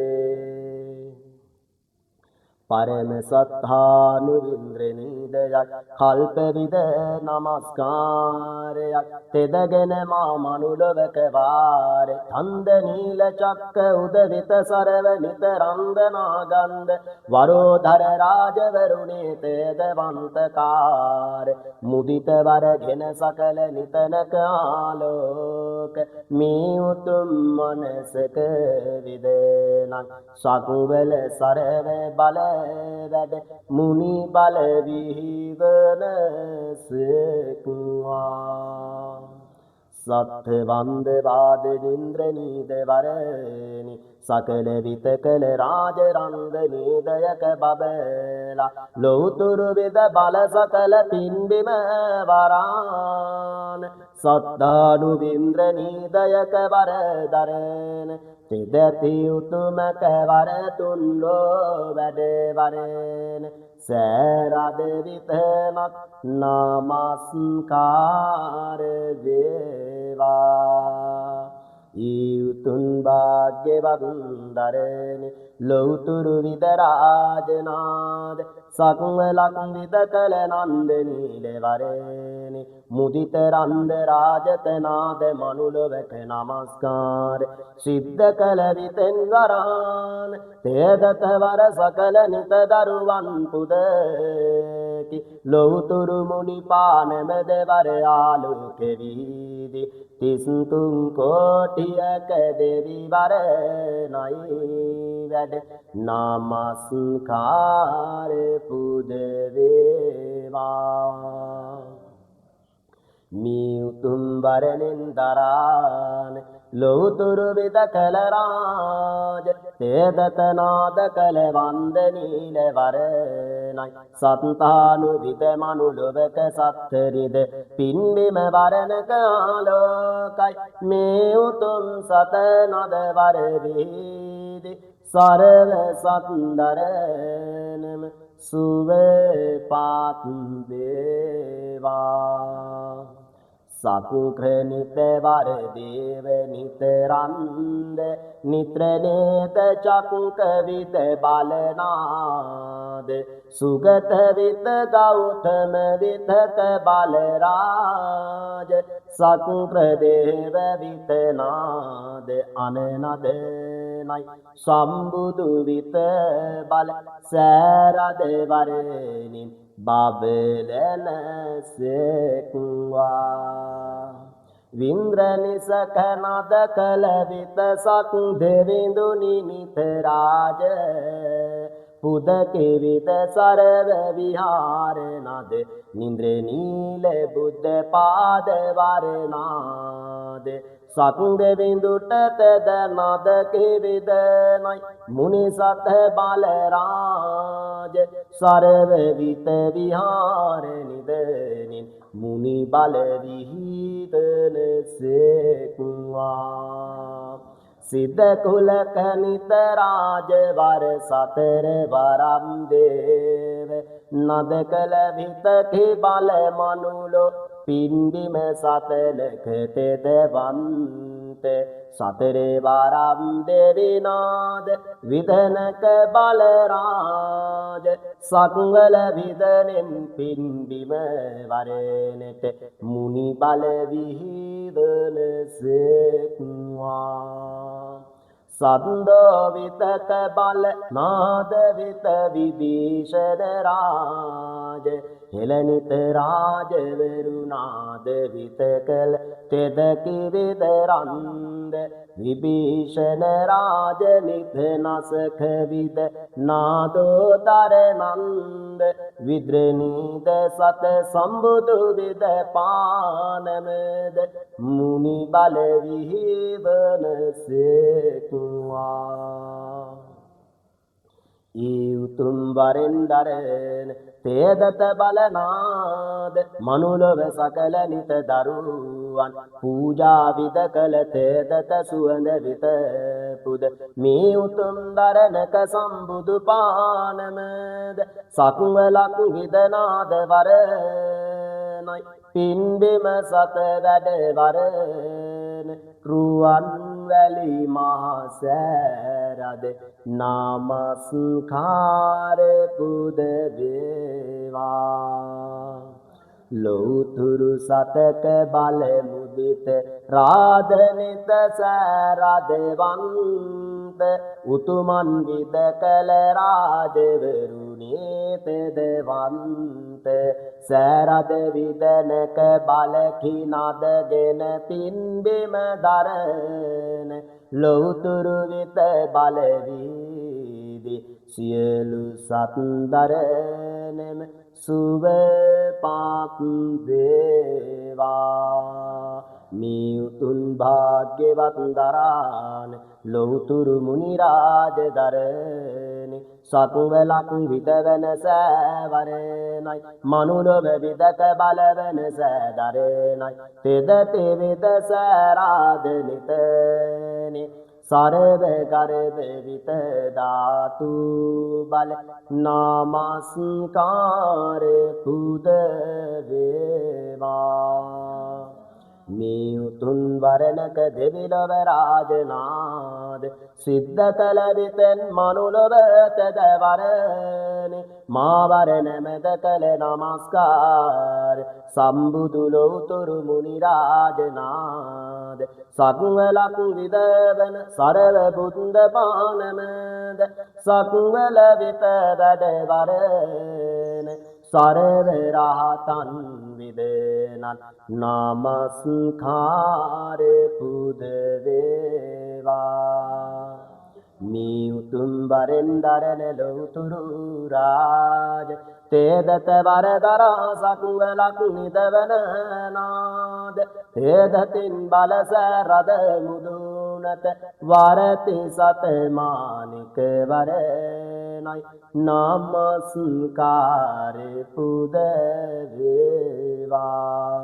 පරම සත්තානුවින්ද්‍රනීදයක් කල්පවිද නමස්කාරයක් තෙදගෙන මා මනුලොවක වාර ඡන්ද නීල චක්ක උදවිත සරව නිතරන්දනාගන්ධ වරෝධර රාජවරුණේ තේදවන්තකාර මුදිත වරගෙන සකල නිතනක ආලෝක මේ උතුම් මනසක විදනක් සකුවල සරව බල වැඩ මුනි බල විහිවන සේක්වා සත්ත වන්ද වාද ඉන්ද්‍රනීද වරණි සකල විත කළ රාජ රංග නීදයක බබලා ලෞතුරු විද බල සකල පින්බිම වරාන සත්තානු ඉන්ද්‍රනීදයක වරදරන තිදති උතුමක වර තුන්ලෝ වැඩ වරන සෑරද විතනක් නමස්කාර වේවා ඊතුන් භාග්‍යවන්දරනි ලෞතුරු විදරාජනාද සක්වලක් විද කළ නන්දනීල වරණි මුදිත රන්ද රාජතනාද මනුලොවක නමස්කාර සිද්ධ කළ විතෙන් වරාන තේදත වර සකල නිත දරුවන් පුදකි ලෞතුරු මුනි පානම දෙවර ආලෝක වීදි තිස්තුන් කෝටියක දෙවි වරණයි වැඩ නමස්කාර පුද වේවා මේ උතුම් වරණෙන් දරාන ලෞතුරු විද කළ රාජ තේදත නාද කළ වන්දනීල වරණයි සත්තානු විද මනුලොවක සත්තරිද පින්බිම වරණක ආලෝකයි මේ උතුම් සත නද වර වේදි සරල සත්දරනම සුවපත් වේවා සක්‍රනිත වර දේව නිතරන්ද නිත්‍රනේත චක්ක විද බලනාද සුගත විත ගෞතම විතක බලරාජ සක්‍රදේව විතනාද අනනදනයි සම්බුදු විත බල සෑරද වරනින් බබලන සෙක්වා වින්ද්‍රනිසක නද කල විත සක් දෙවිඳුනි නිතරාජ පුදකේ විද සරව විහාර නද නින්ද්‍ර නීල බුද්ධ පාද වරනාද සක් දෙවිඳුට තද නද කෙවිදනයි මුනි සත බලරාජ සරව විත විහාර නිදනින් මුනි බල විහිදන සෙක්වා සිද්ධ කුලක නිතරාජ වර සතර වරම් දේව නද කල විතකි බල මනුලෝ පින්බිම සතලක තෙදවන්ත සතරේ වරම් දෙවිනාද විදනක බලරාජ සක්වල විදනෙන් පින්බිම වරනට මුනි බල විහිදන සෙක්වා සන්දෝ විතක බල නාද විත විභීෂණ රාජ හෙළනිත රාජවරුනාද විතකල තෙද කිවිදරන්ද විභීෂණ රාජ නිධනසක විද නාදෝතරනන්ද විද්‍රනීද සත සම්බුදු විද පානමද මුනි බල විහිවන සෙක්වා ඊඋතුම් වරෙන් දරන තේදත බලනාද මනුලොව සකල නිත දරුවන් පූජා විද කළ තේදත සුවඳ විත පුද මේ උතුම් දරණක සම්බුදු පානමද සක්වලක් විදනාද වරනයි පින්බිම සත වැඩ වරන රුවන් වැලි මහසෑරද නමස්කාර පුද වේවා ලෝතුරු සතක බල මුදිත රාධනිත සෑරදවන්ත උතුමන් විද කළ රාජවරුනේත දෙවන්ත සෑරද විදනක බලකිනදගෙන පින්බිම දරන ලෝතුරු විත බලවීදි සියලු සත්දරනම සුව පාත් වේවා මේ උතුම් භාග්‍යවත් දරාන ලෝතුරු මුනි රාජ දරණි සතුවලක් විදවන සෑවරණයි මනුලොව විදක බලවන සෑදරණයි තෙද තෙවිද සෑරාධනිතනි සරව ගරව විත ධාතු බල නමස්කාර පුද වේවා මේ උතුම් වරණක දෙවිලොව රාජනාද සිද්ධ කළ විතෙන් මනුලොව තෙද වරණි මා වරණමෙද කළ නමස්කාර සම්බුදු ලෝතුරු මුනි රාජනාද සක්වලක් විදවන සරල බුද්ධ පානමද සක්වල විත වැඩ වරන සරව රහතන් විදනත් නමස්කාර පුද වේවා මේ උතුම් වරෙන් දරන ලෝතුරු රාජ තේදත වරදරා සක්වලක් නිදවන නාද තේදතින් බලසරද මුදුනත වරති සත මානික වරනයි නමස්කාර පුද වේවා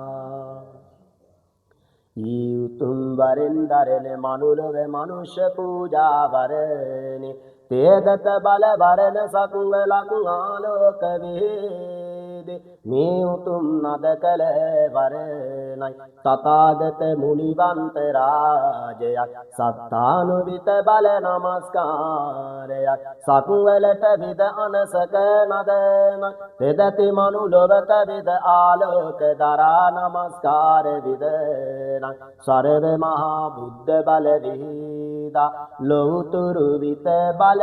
ඊඋතුම් වරෙන් දරන මනුලොව මනුෂ්‍ය පූජා වරණි තේදත බල වරණ සක්වලක් ආලෝක වේ මේ උතුම් නද කළ වරණයි තථාගත මුනිවන්ත රාජයක් සත්තානුවිත බල නමස්කාරයක් සක්වලට විද අනසක නදන තෙදති මනුලොවක විද ආලෝක දරා නමස්කාර විදන සරව මහා බුද්ධ බල විහිදා ලෝතුරු විත බල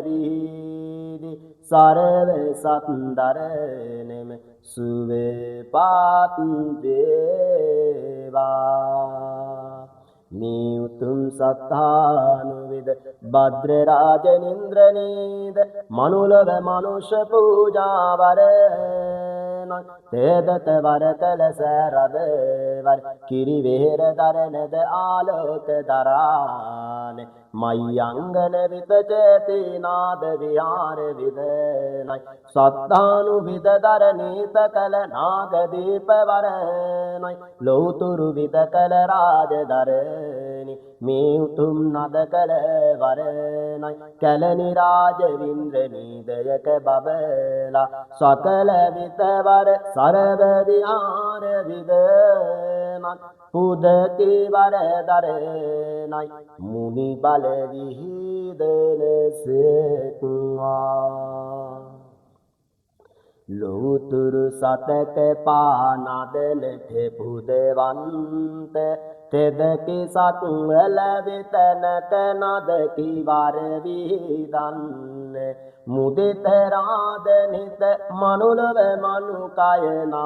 විහිදි සරව සත්දරනෙම සුවේපාත් වේවා මේ උතුම් සත්තානුවිද භද්‍ර රාජනින්ද්‍රනීද මනුලව මනුෂ්‍ය පූජා වරණ තේදත වර කළ සරද වර කිරි වෙහෙර දරනද ආලෝක දරාන මයංගන විත චේති නාද විහාර විදනයි සත්තානුවිද දරණීත කළ නාග දීප වරණයි ලෝතුරු විද කළ රාජ දරණි මේ උතුම් නද කළ වරණයි කැලණි රාජ වින්ද්‍රනීදයක බබලා සකල විත වර සරව විහාර විදනයි පුදති වර දරණයි මුනි බල විහිදන සේක්වා ලෝතුරු සතක පානදනට පුදවන්ත තෙදකි සත්වල විතනක නදකි වර විහිදන්න මුදිත රාදනිත මනුලව මනුකයනාද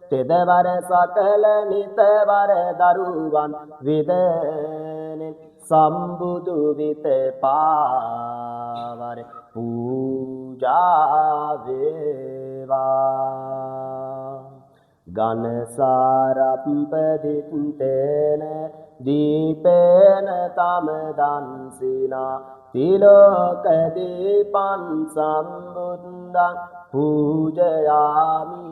තෙදවර සකල නිතවර දරුවන් විදනෙන් සම්බුදු විත පාවර පූජා වේවා ගනසාරප්පදිත්තේන දීපේන තම දන්සිනා තිලෝක දීපං සම්බුද්ධං පූජයාමි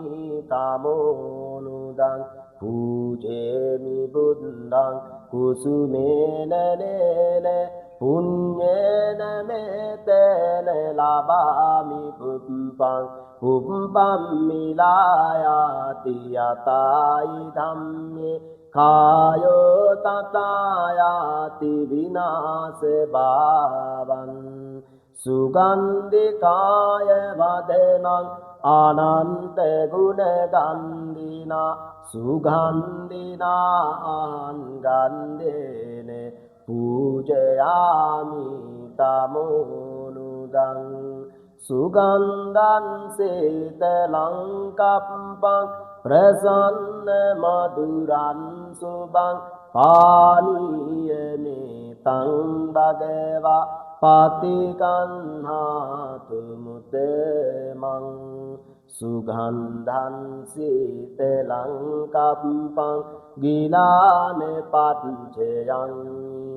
තමෝනුදං පූජේමි බුද්ධං කුසුමේන නේන පුඤ්ඤේන මේතේන ලබාමි පුප්පං පුප්පම් මිලායාති යතයි ධම්මේ කායෝ තතයාති විනාශ භාවං සුගන්ධිකාය වදනං ආනන්ත ගුණ ගන්ධිනා සුගන්ධිනාං ගන්ධේන පූජයාමි තමෝනුදං සුගන්ධං සීතලං කප්පං ප්‍රසන්න මధుරං සුභං පානීයමේ තං භගවා පාතිකංහාතු මුතමං සුගන්ධං සීතලං කප්පං ගිලාන පච්චයං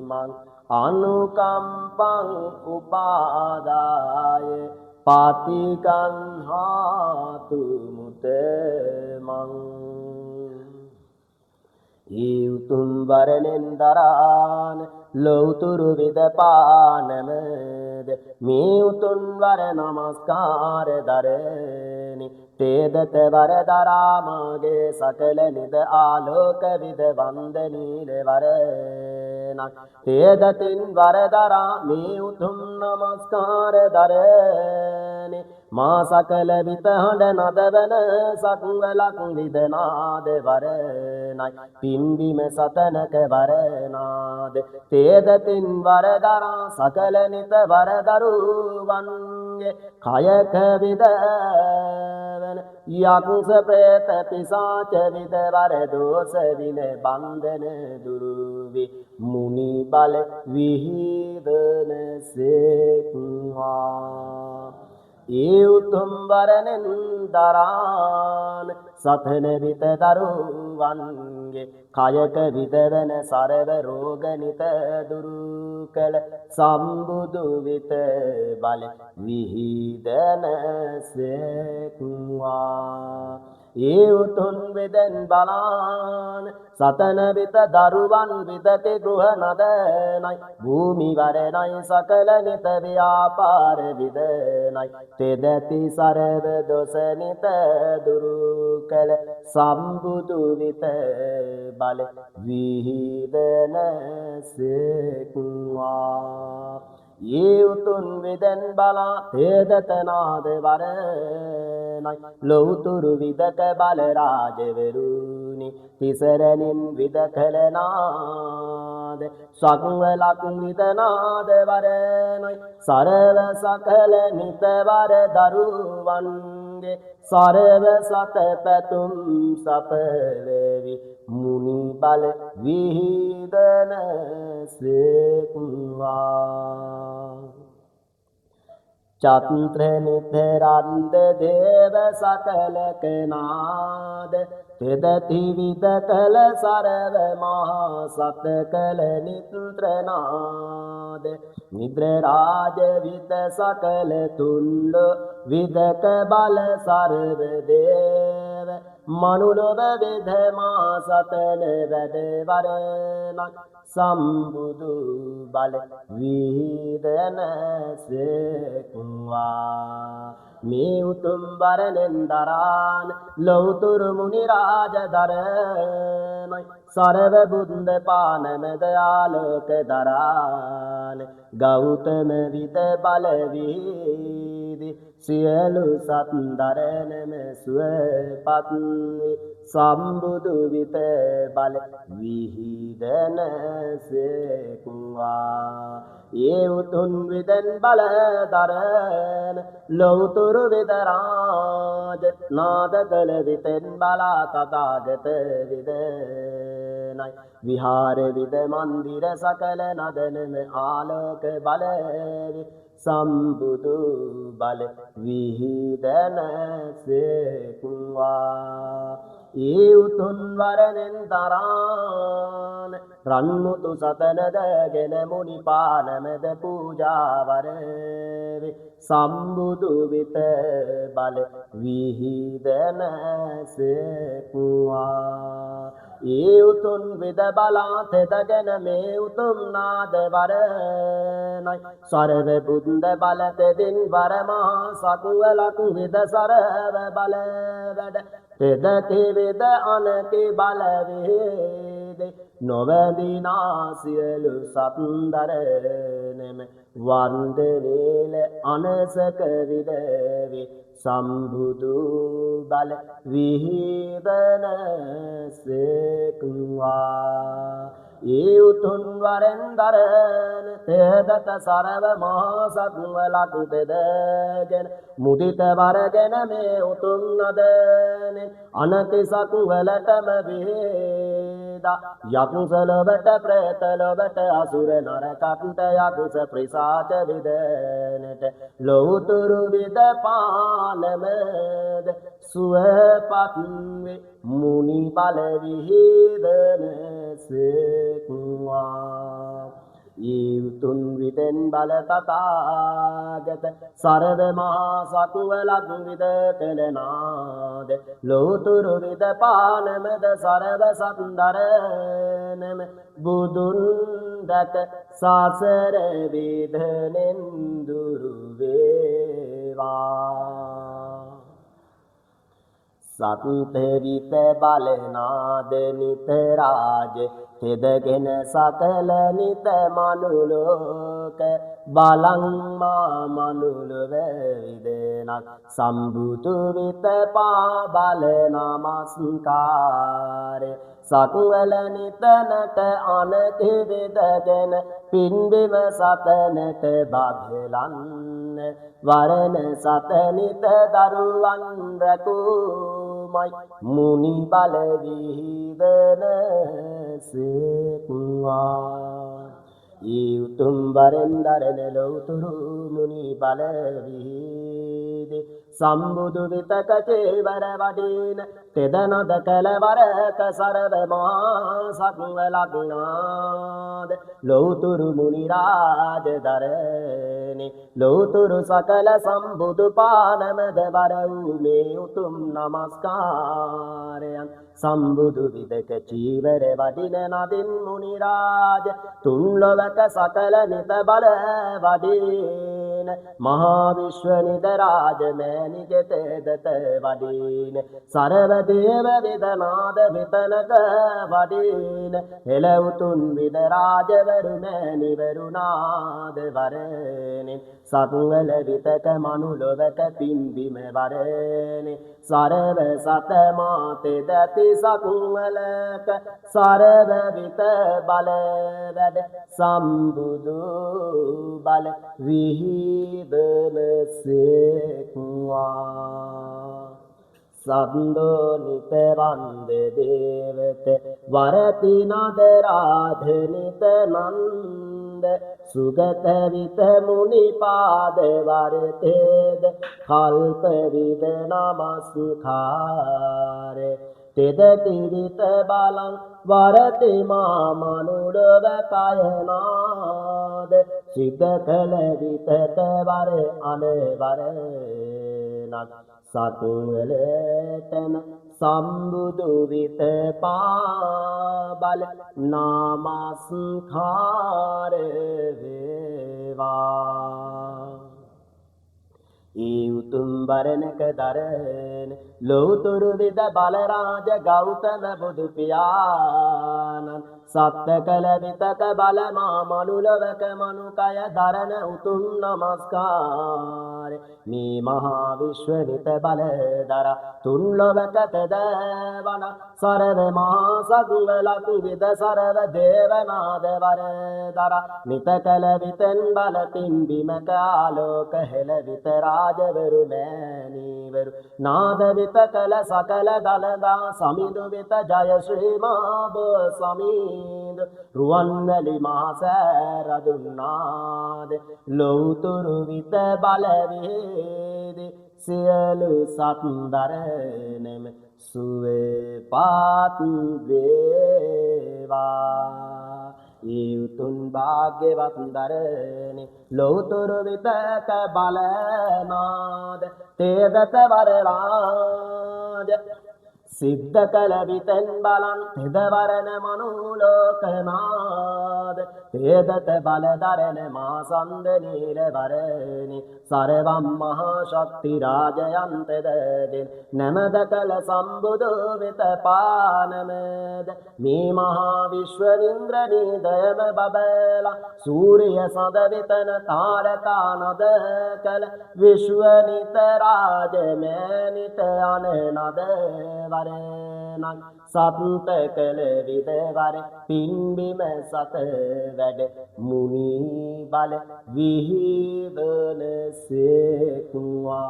මං අනුකම්පං උපාදාය පාතිකංහාතු මුතමං ඒ උතුම් වරණෙන් දරාන ලෞතුරු විදපානමද මේ උතුම් වර නමස්කාර දරණි තේදත වර දරාමගේ සකල නිද ආලෝක විද වන්දනීල වරණක් තේදතින් වර දරා මේ උතුම් නමස්කාර දරණි මා සකල විත හඬ නදවන සක්වලක් විදනාද වරණයි පින්බිම සතනක වරනාද තේදතින් වර දරා සකල නිත වර දරුවන්ගේ කයක විදවන යක්ෂ ප්‍රේත පිසාච විදවර දෝෂ වින බන්ධන දුරුවි මුනි බල විහිදන සේක්වා ඒ උතුම් වරණෙන් දරාන සතන විත දරුවන්ගේ කයක විදවන සරව රෝග නිත දුරු කළ සම්බුදු විත බල විහිදන සේක්වා ඒ උතුම් වෙදෙන් බලාන සතන විත දරුවන් විදක ගෘහ නදනයි භූමි වරණයි සකල නිත ව්‍යාපාර විදනයි තෙදති සරව දොස නිත දුරු කළ සම්බුදු විත බල විහිදන සේක්වා ඒ උතුම් වෙදෙන් බලා තේදතනාද වරණයි ලෞතුරු විදක බල රාජවරුනි තිසරණින් විදකල නාද සක්වලක් විදනාද වරණයි සරව සකල නිතවර දරුවන්ගේ සරව සත පැතුම් සපලවි මුනි බල විහිදන සේක්වා චත්‍ර නිතරන්ද දේව සකල කනාද තෙදති විද කල සරව මහා සත කල නිත්‍රනාද නිද්‍ර රාජ විද සකල තුල්ල විදක බල සරව දේව මනුලොව විද මා සතන වැඩ වරණක් සම්බුදු බල විහිදන සේක්වා මේ උතුම් වරණෙන් දරාන ලෞතුරු මුනි රාජ දරණයි සරව බුද්ධ පානමද ආලෝක දරාන ගෞතම විද බල විහිදි සියලු සත් දරණම සුවපත් සම්බුදු විත බල විහිදන සේක්වා ඒ උතුම් විදෙන් බල දරන ලෞතුරු විද රාජ නාද කළ විතෙන් බලා තථාගත විදනයි විහාර විද මන්දිර සකල නදනම ආලෝක බල සම්බුදු බල විහිදන සේක්වා ඒ උතුම් වරණෙන් තරාන රන්මුතු සතනදගෙන මුනි පානමද පූජා වරවේ සම්බුදු විත බල විහිදන සේක්වා ඒ උතුම් විද බලා තෙදගෙන මේ උතුම් නාද වරණයි සරව බුද්ධ බල තෙදින් වරමහා සකුවලක් විද සරව බල වැඩ තෙදති විද අනති බල වේදේ නොවැදිනා සියලු සත්දරනෙම වන්දනීල අනසක විදවේ සම්බුදු බල විහිදන සේක්වා ඒ උතුම් වරෙන් දරන තෙදත සරව මහා සක්වලක් තෙදගෙන මුදිත වරගෙන මේ උතුම් නදනෙන් අනති සක්වලටම වේදා යකුසලොබට ප්‍රේතලොබට අසුර නරකට යකුස ප්‍රිසාච විදනට ලෞතුරු විද පානමද සුවපත් වේ මුනි බල විහිදන සේක්වා ඒ උතුම් විදෙන් බල තථාගත සරද මහා සකුවලක් විද කළනාද ලෞතුරු විද පානමද සරව සත්දරනම බුදුන් දක සසර විදනෙන් දුරු වේවා සත්විත බලනාද නිත රාජ තෙදගෙන සකල නිත මනුලෝක බලං මා මනුලව විදනක් සම්බුදු විත පා බල නමස්කාර සක්වල නිතනට අනති විදගෙන පින්බිම සතනට බබලන්න වරණ සතනිත දරුවන් රැකුමයි මුනි බල විහිදන සේක්වා ඒ උතුම් වරෙන් දරන ලෞතුරු මුනි බල විහිදන සම්බුදු විතක චේවර වඩින තෙදනද කලවරක සරව මහා සක්වලක්නාද ලෞතුරු මුනි රාජ දරණි ලෞතුරු සකල සම්බුදු පානමද වර වූ මේ උතුම් නමස්කාරයන් සම්බුදු විදක චීවර වඩින නදින් මුනි රාජ තුන්ලොවක සකල නිත බල වඩින මහා විශ්ව නිද රාජ මෑණි ගෙතෙදත වඩින සරව දේව විදනාද විතනක වඩින හෙළ උතුම් විද රාජවරු මෑණිවරු නාද වරණි සතුවල විතක මනුලොවක පිම්බිම වරණි සරව සත මාතේ දති සකුවලක සරව විත බල වැඩ සම්බුදු බල විහිදන සේක්වා සන්දෝ නිත වන්ද දේවත වරති නද රාධනිත නන්ද සුගත විත මුනි පාද වරතේද කල්ප විද නමස්කාර තෙද කිරිත බලං වරති මා මනුඩව කයනාද සිද්ධ කළ විතත වර අනවරනක් සතුවලටම සම්බුදු විත පාබල නාමස්කාර වේවා උතුම් බරණක දරන ලෞතුරු විද බලරාජ ගෞතම බුදු පියාණන් සත්ත කළ විතක බල මා මනුලවක මනුකය දරන උතුම් නමස්කාර මේ මහා විශ්ව නිත බල දර තුන්ලොවක තෙදවන සරව මහා සගුවලක් විද සරව දේවනාද වර දර නිත කළ විතෙන් බල පිම්බිමක ආලෝක හෙළ විත රාජවරු මෑණිවරු නාද විත කළ සකල දලදා සමිඳු විත ජය ශ්‍රී මාබ සමිඳ රුවන්වැලි මහසෑරදුන්නාද ලෞතුරු විත බලවේදි සියලු සත්දරනෙම සුවපත් වේවා උතුම් භාග්‍යවත් දරණි ලෞතුරු විතක බලනාද තේදත වර රාජ සිද්ධ කළ විතෙන් බලන් තෙදවරණ මනුලෝකනාද තේදත බලදරණ මා සන්ද නීල වරණි සරවම් මහා ශක්ති රාජයන්තෙදෙන් නැමද කළ සම්බුදු වෙත පානමද මේ මහා විශ්ව ඉන්ද්‍ර නීදයම බබලා සූර්ය සද විතන තාරකා නද කළ විශ්ව නිත රාජ මෑණිත අනනද වරණක් සත්ත කළ විදවර පිම්බිම සත වැඩ මුනි බල විහිදන සේක්වා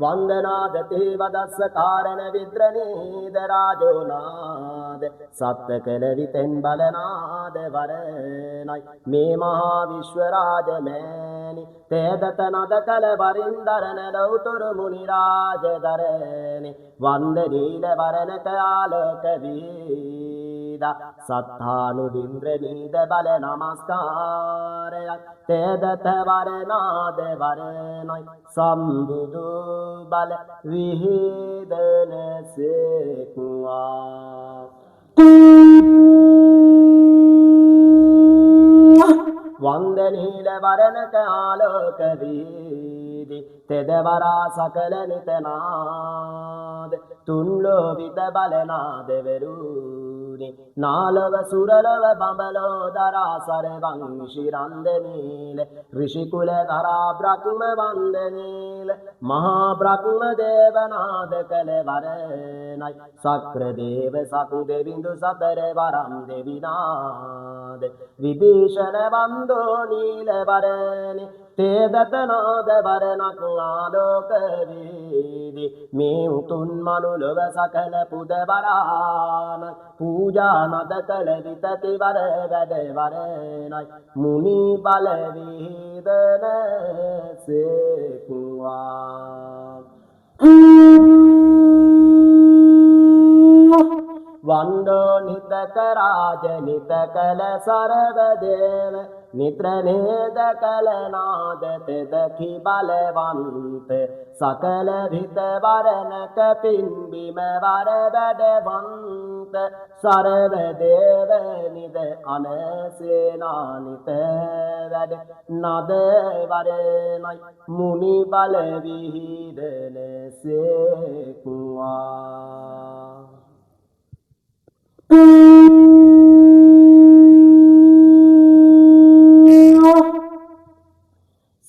වන්දනාද තේවදස්ස කාරණ විද්‍රනීද රාජෝනාද සත්ත කළ විතෙන් බලනාද වරණයි මේ මහා විශ්ව රාජ මෑණි තේදත නද කළ වරින්දරණ ලෞතුරු මුනි රාජ දරණි වන්ද නීල වරණක ආලෝක වීදා සත්තානු වින්ද්‍ර නීද බල නමස්කාරයක් තේදත වරනාද වරණයි සම්බුදු බල විහිදන සේක්වා වන්දනීල වරණක ආලෝක වීදි තෙදවරා සකල නිතනාද තුන්ලෝ විද බලනාද වෙරුනි නාලව සුරලව බඹලෝ දරා සරවං ශිරන්දනීල ඍෂිකුල දරා බ්‍රහ්ම වන්දනීල මහා බ්‍රහ්ම දේවනාද කළ වරණයි සක්‍ර දේව සකු දෙවිඳු සතර වරම් දෙවිනාද විභීෂණ වන්දෝ නීල වරණි තේදත නාද වරණක් ආලෝක වීදි මේ උතුම් මනුලොව සකල පුදවරාන පූජා නද කළ විතති වර වැඩ වරණයි මුනි බල විහිදන සේක්වා වන්දෝ නිතක රාජ නිතකල සරව දේව නිත්‍ර නේද කල නාද තෙදකි බලවන්ත සකල විත වරණක පින්බිම වර වැඩවන්ත සරව දේව නිද අනසේනානිත වැඩ නද වරණයි මුනි බල විහිදන සේක්වා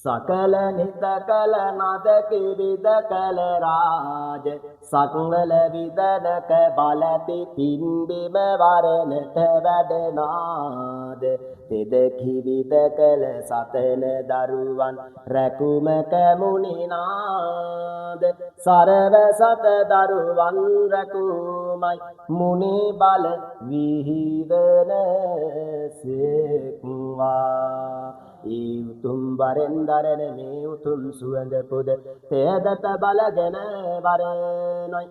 සකල නිත කල නද කිවිද කල රාජ සකල විදනක බලති පින්බිම වරණට වැඩනාද තෙද කිවිද කල සතන දරුවන් රැකුමක මුනිනාද සරව සත දරුවන් රැකුමයි මුනි බල විහිදන සේක්වා ඊතුම් වරෙන් දරන මේ උතුම් සුවඳ පුද තේදත බලගෙන වරණයි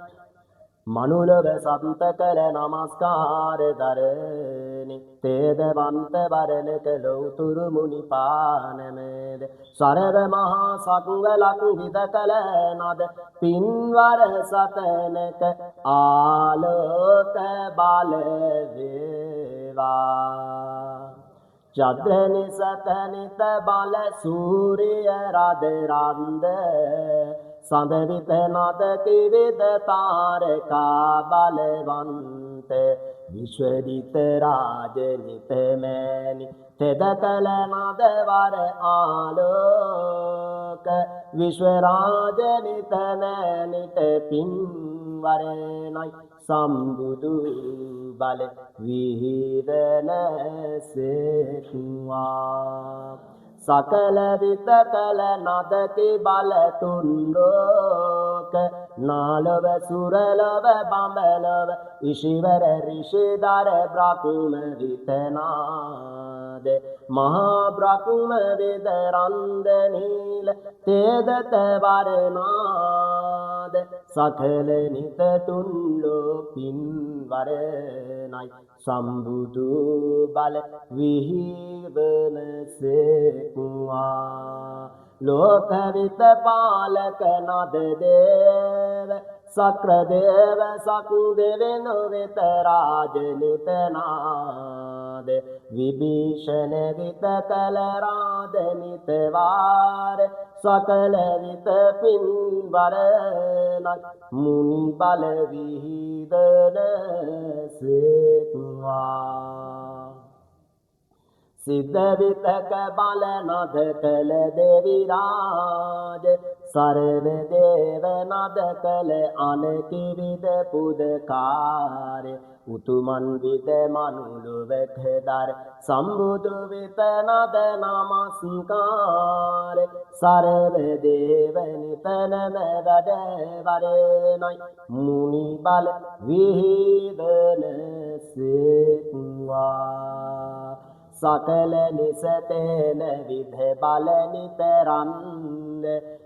මනුලව සන්ත කළ නමස්කාර දරණි තේදවන්ත වරණක ලෞතුරු මුනි පානමේද සරව මහා සක්වලක් විද කළ නද පින්වර සතනක ආලෝක බල වේවා චද්‍රනි සතනිත බල සූරිය රද රන්ද සඳවිත නද කිවිද තාරකා බලවන්ත විශ්වදිත රාජනිත මෑණි තෙද කල නද වර ආලෝක විශ්වරාජනිත මෑණිට පින්වරණයි සම්බුදු බල විහිදන සේක්වා සකල විත කල නදකි බල තුන්ලෝක නාලව සුරලව බඹලව ඉශිවර රිෂිදර බ්‍රහ්ම විතනාද මහා බ්‍රහ්ම වේද රන්ද නීල තේදත වරනාද සකල නිත තුන්ලෝකින් වරණයි සම්බුදු බල විහිදන සේක්වා ලෝකවිත පාලක නද දේව සක්‍ර දේව සක්දෙවෙනු වෙත රාජනිත නාද විභීෂණ විත කල රාජනිත වාර සකල විත පින්වරණක් මුනි බල විහිදන සේක්වා සිද්ධ විතක බල නද කළ දෙවි රාජ සරව දේව නද කළ අනකිවිද පුදකාර උතුමන් විද මනුලොවකදර සම්බුදු වෙත නද නමස්කාර සරව දේව නිතනම වැඩ වරණයි මුනි බල විහිදන සේක්වා සකල නිසතේන විධ බල නිතරන්ද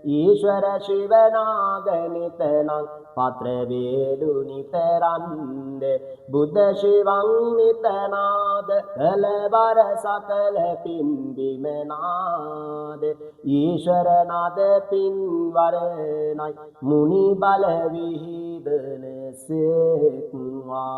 ඊශ්වර ශිවනාග නිතනං පත්‍ර වේදු නිතරන්ද බුද්ධ ශිවං නිතනාද කලවර සකල පින්බිමනාද ඊශ්වර නද පින්වරණයි මුනි බල විහිදන සේක්වා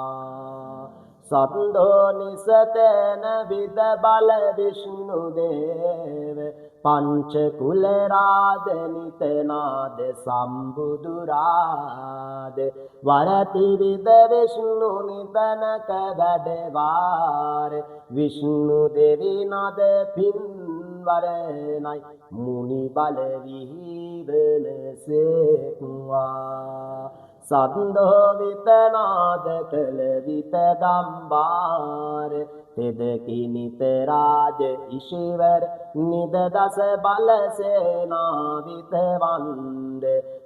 සත්දෝ නිසතන විද බල විෂ්ණු දේව පංච කුල රාද නිතනාද සම්බුදු රාද වරති විද විෂ්ණු නිතනක වැඩවාර විෂ්ණු දෙවි නද පින්වරණයි මුනි බල විහිදන සේක්වා සද්දෝ විතනාද කළ විත ගම්බාර තෙදකි නිත රාජ ඉශිවර නිද දස බල සේනා විත වන්ද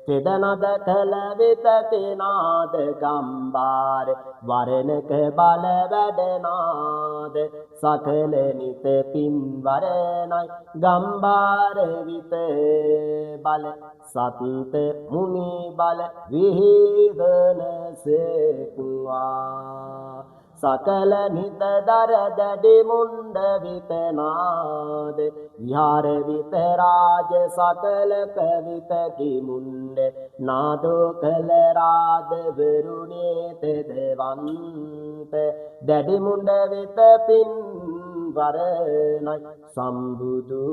තෙදනද කළ විත කෙනාද ගම්බාර වරණක බල වැඩනාද සකල නිත පින්වරණයි ගම්බාර විත බල සත්ත මුනි බල විහිදන සේක්වා සකල නිත දර දැඩි මුණ්ඩ විතනාද විහාර විත රාජ සකල කවිත කිමුණ්ඩ නාදෝ කල රාද වරුණේ තෙදවන්ත දැඩි මුණ්ඩ විත පින් වරණයි සම්බුදු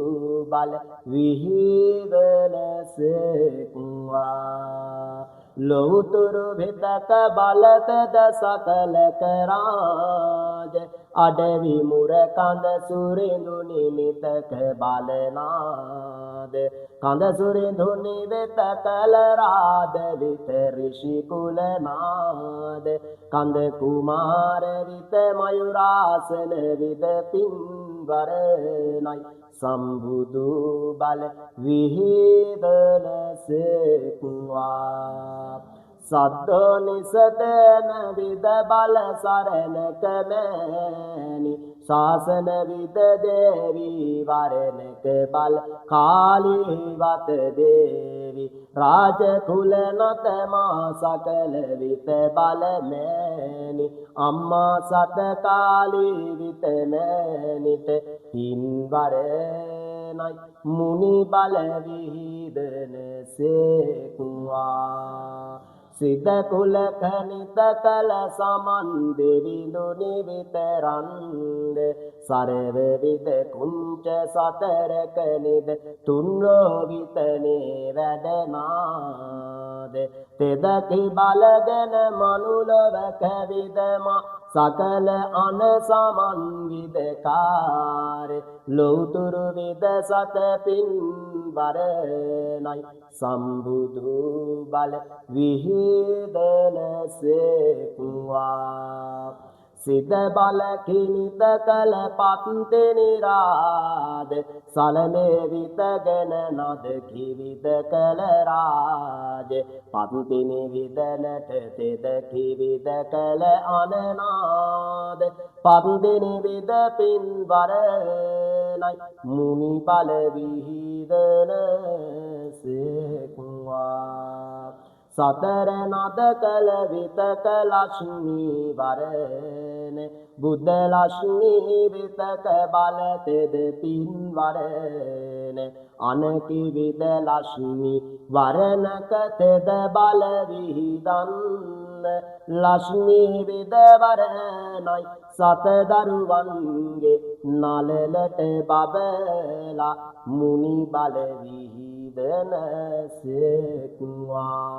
බල විහිදන සේක්වා ලෝතුරු විතක බලතද සකල කරාජ අඩවි මුර කඳ සුරිඳු නිමිතක බලනාද කඳ සුරිඳු නිවෙත කල රාද විත ඍෂි කුලනාද කඳ කුමාර විත මයුරාසන විද පින්වරණයි සම්බුදු බල විහිදන සේක්වා සද්දෝ නිසදන විද බල සරණක මෑණි ශාසන විද දේවි වරණක බල කාලීවත දේවි රාජ කුල නත මා සකල විත බල මෑණි අම්මා සත කාලී විත මෑණිට පින්වරණයි මුනි බල විහිදන සේක්වා සිද කුල කනිත කල සමන් දෙවිඳු නිවිතරන්ද සරව විද කුංච සතරක නිද තුන්ලෝ විතනේ වැඩනාද තෙදකි බලගෙන මනුලව කවිදම සකල අන සමන් විදකාර ලෝතුරු විද සත පින් වරණයි සම්බුදු බල විහිදන සේක්වා සිද බල කිනිත කල පත්ති නිරාද සලමේ විතගෙන නද කිවිද කල රාජ පත්ති නිවිදනට තෙද කිවිද කල අනනාද පත්ති නිවිද පින් වරණයි මුනි බල විහිදන සේක්වා සතර නද කල විතක ලක්ෂ්මී වරණ බුද්ධ ලක්ෂ්මී විතක බල තෙද පින් වරණ අනකි විද ලක්ෂ්මී වරණක තෙද බල විහිදන්න ලක්ෂ්මී විද වරණයි සත දරුවන්ගේ නලලට බබලා මුනි බල විහිදන සේක්වා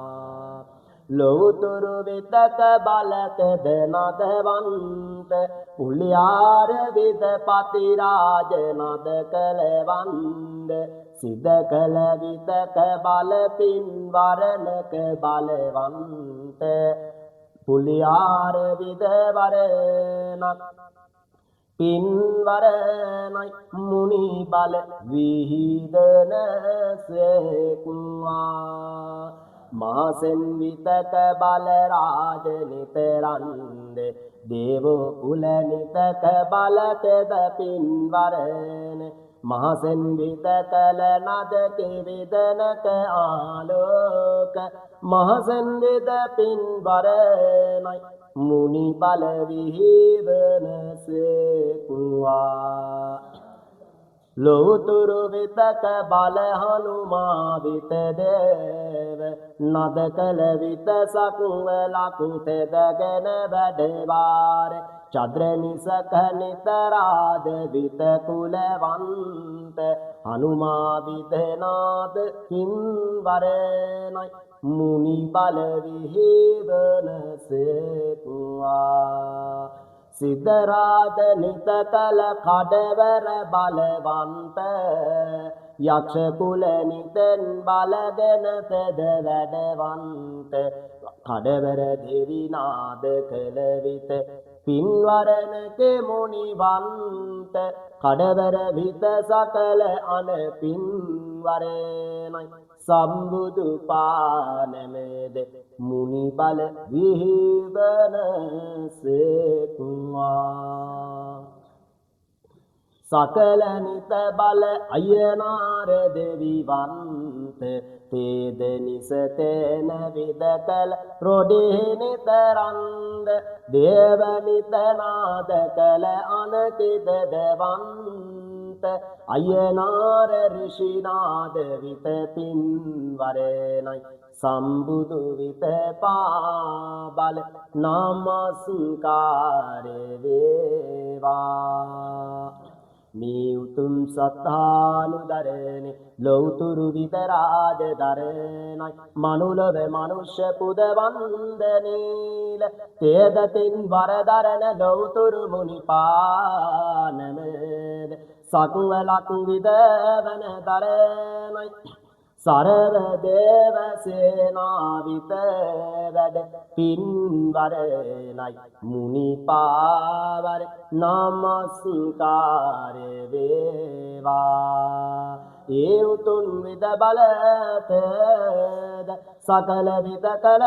ලෝතුරු විතක බලතද නදවන්ත උලියාර විද පතිරාජ නද කලවන්ද සිද කල විතක බල පින් වරණක බලවන්ත පුලියාර විද වරණක් පින් වරණයි මුනි බල විහිදන සේක්වා මාසෙන් විතක බල රාජ නිතරන්ද දේවෝ කුල නිතක බල තෙද පින් වරණ මහසෙන් විතකල නද කිවිදනක ආලෝක මහසෙන් විද පින් වරණයි මුනි බල විහිදන සේක්වා ලෝතුරු විතක බල හනුමා විත දේව නද කල විත සක්වලක් තෙදගෙන වැඩවාර චද්‍ර නිසක නිතරාද විත කුලවන්ත හනුමා විදනාද හිම් වරණයි මුනි බල විහිදන සේක්වා සිද්ධරාද නිතකල කඩවර බලවන්ත යක්ෂ කුල නිතෙන් බලගෙන තෙද වැඩවන්ත කඩවර දෙවි නාද කළ විට පින්වරණ කෙමුනිවන්ත කඩවර විත සකල අන පින්වරණයි සම්බුදු පානමෙද මුනි බල විහිවන සේක්වා සකල නිත බල අයනාර දෙවිවන්ත තේද නිසතේන විදකල රොඩේ නිතරන්ද දේව නිත නාද කල අනකිත දවන්ත අයනාර ඍෂිනාද විත පින්වරණයි සම්බුදු විත පාබල නමස්කාර වේවා මේ උතුම් සත්තානුදරණේ ලෞතුරු විතරාජ දරණයි මනුලව මනුෂ්‍ය පුද වන්දනීල තේදතින් වරදරණ ලෞතුරු මුනිපානමෙද සක්වලක් විදවන දරණයි සරව දේව සේනාවිත වැඩ පින්වරණයි මුනිපාවර නමස්කාර වේවා ඒ උතුම් විද බලතද සකල විද කල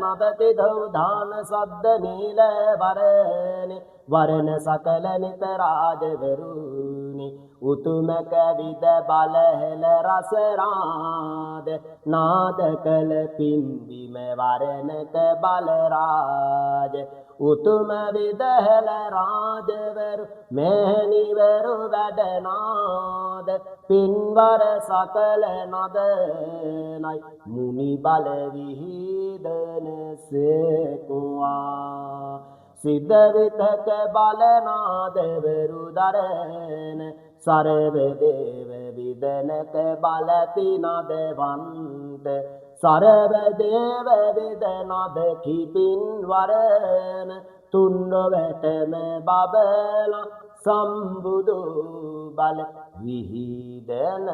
නබති දෞදාන සද්ද නීල වරණ වරණ සකල නිත රාජවරුනි උතුමක විද බල හෙල රස රාද නාද කල පින්බිම වරණක බල රාජ උතුම විද හෙල රාජවරු මෙහෙණිවරු වැඩ නාද පින්වර සකල නදනයි මුනි බල විහිදන සේකුවා සිද්ධ විතක බලනාදවරු දරණ සරව දේව විදනක බලති නදවන්ත සරව දේව විදනද කිපින් වරණ තුන්නවැටම බබල සම්බුදු බල විහිදන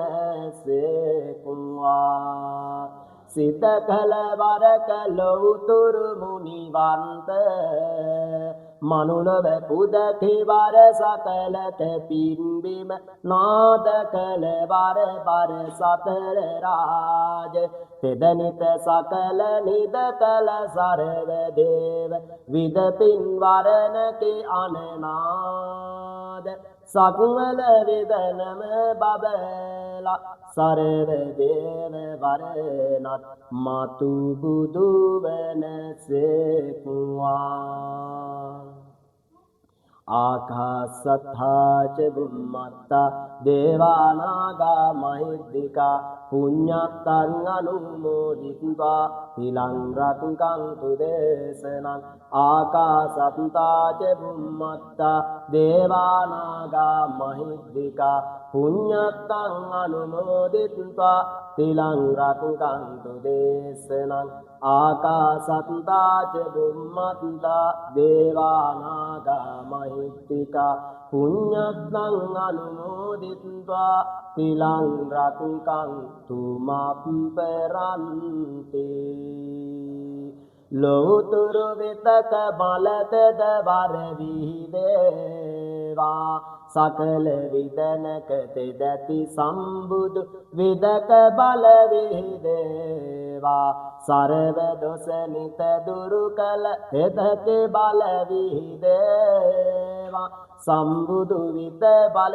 සේකුවා සිත කලවර කලෞතුරු මුනිවන්ත මනුලව පුදකිවර සකලට පින්බිම නාද කලවර බර සතර රාජ තෙදනිත සකල නිද කල සරව දේව විද පින්වරණකි අනනාද සකුවල විදනම බබලා සරව දේව වරණත් මතු බුදු වනසේකුවා ආකාසත්තා ච බුම්මත්තා දේවානාගා මහිද්దికා පුඤ්ඤත්තං අනුමෝදිත්වා තිලං රක්ඛන්තු දේශනං ආකාසත්තා ච බුම්මත්තා දේවානාගා මහිද්దికා පුඤ්ඤත්තං අනුමෝදිත්වා තිලං රක්ඛන්තු දේශනං ආකාසත්තා ච බුම්මත්තා දේවානාගා මහිද්దికා පුඤ්ඤත්තං අනුමෝදිත්වා තිලං රක්ඛන්තු මප්පරන්ති ලෝතුරු විතක බලතද වර විහිදේවා සකල විදනක තෙදති සම්බුදු විදක බල විහිදේවා සරව දොස නිත දුරු කල තෙදති බල විහිදේවා සම්බුදු විද බල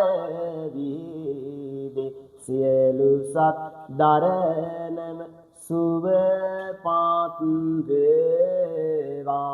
විහිදේ සියලු සත් දරණම සුවපත් වේවා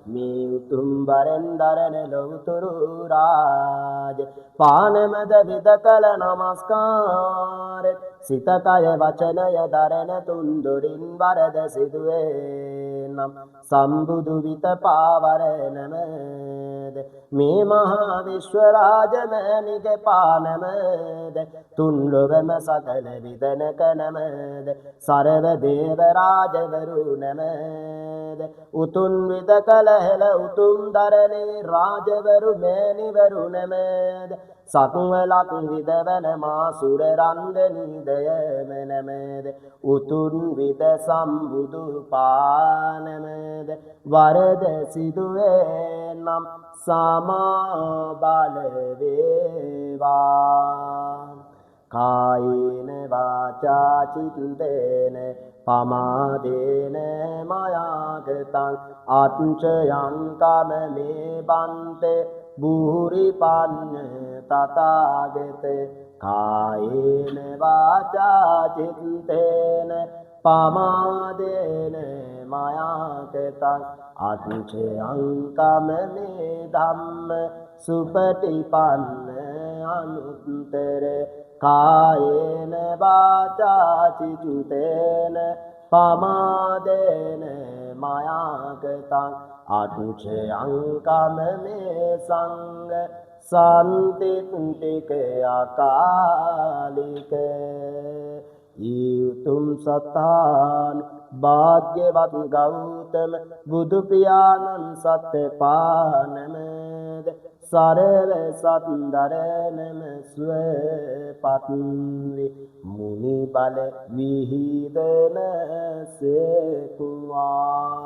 මේ උතුම් බරෙන් දරණ ලෞතුරු රාජ පානමද විදකල නමස්කාර සිත කය වචනය දරණ තුන්දොරින් වරද සිදුවේ නම් සම්බුදු විත පාවරණමද මේ මහා විශ්ව රාජ මෑණිගේ පානමද තුන්ලොවම සකල විදනක නමද සරව දේව රාජවරු නමද උතුන් විද කලහෙල උතුම් දරණේ රාජවරු මෑණිවරු නැමද සක්වලක් විදවන මා සුර රන්දනීදය නැමද උතුන් විද සම්බුදු පානමද වරද සිදුවේ නම් සමා බල වේවා කායේන වාචා චිත්තේන පමාදේන මයාගතං අච්චයං කම මේ බන්තේ බුරි පන්න තථාගත කායේන වාචා චිත්තේන පමාදේන මයාගතං අච්චයං කම මේ ධම්ම සුපටිපන්න අනුත්තර කායේන වාචා චිත්තේන පමාදේන මයාගතං අච්චයං කම මේ සංඝ සම්තිත්තික අකාලික ඊතුම් සතාන් භාග්‍යවත් ගෞතම බුදු පියාණන් සත්පානමද සරල සත්දරනම ස්වපත්වි මුනි බල විහිදන සේකුවා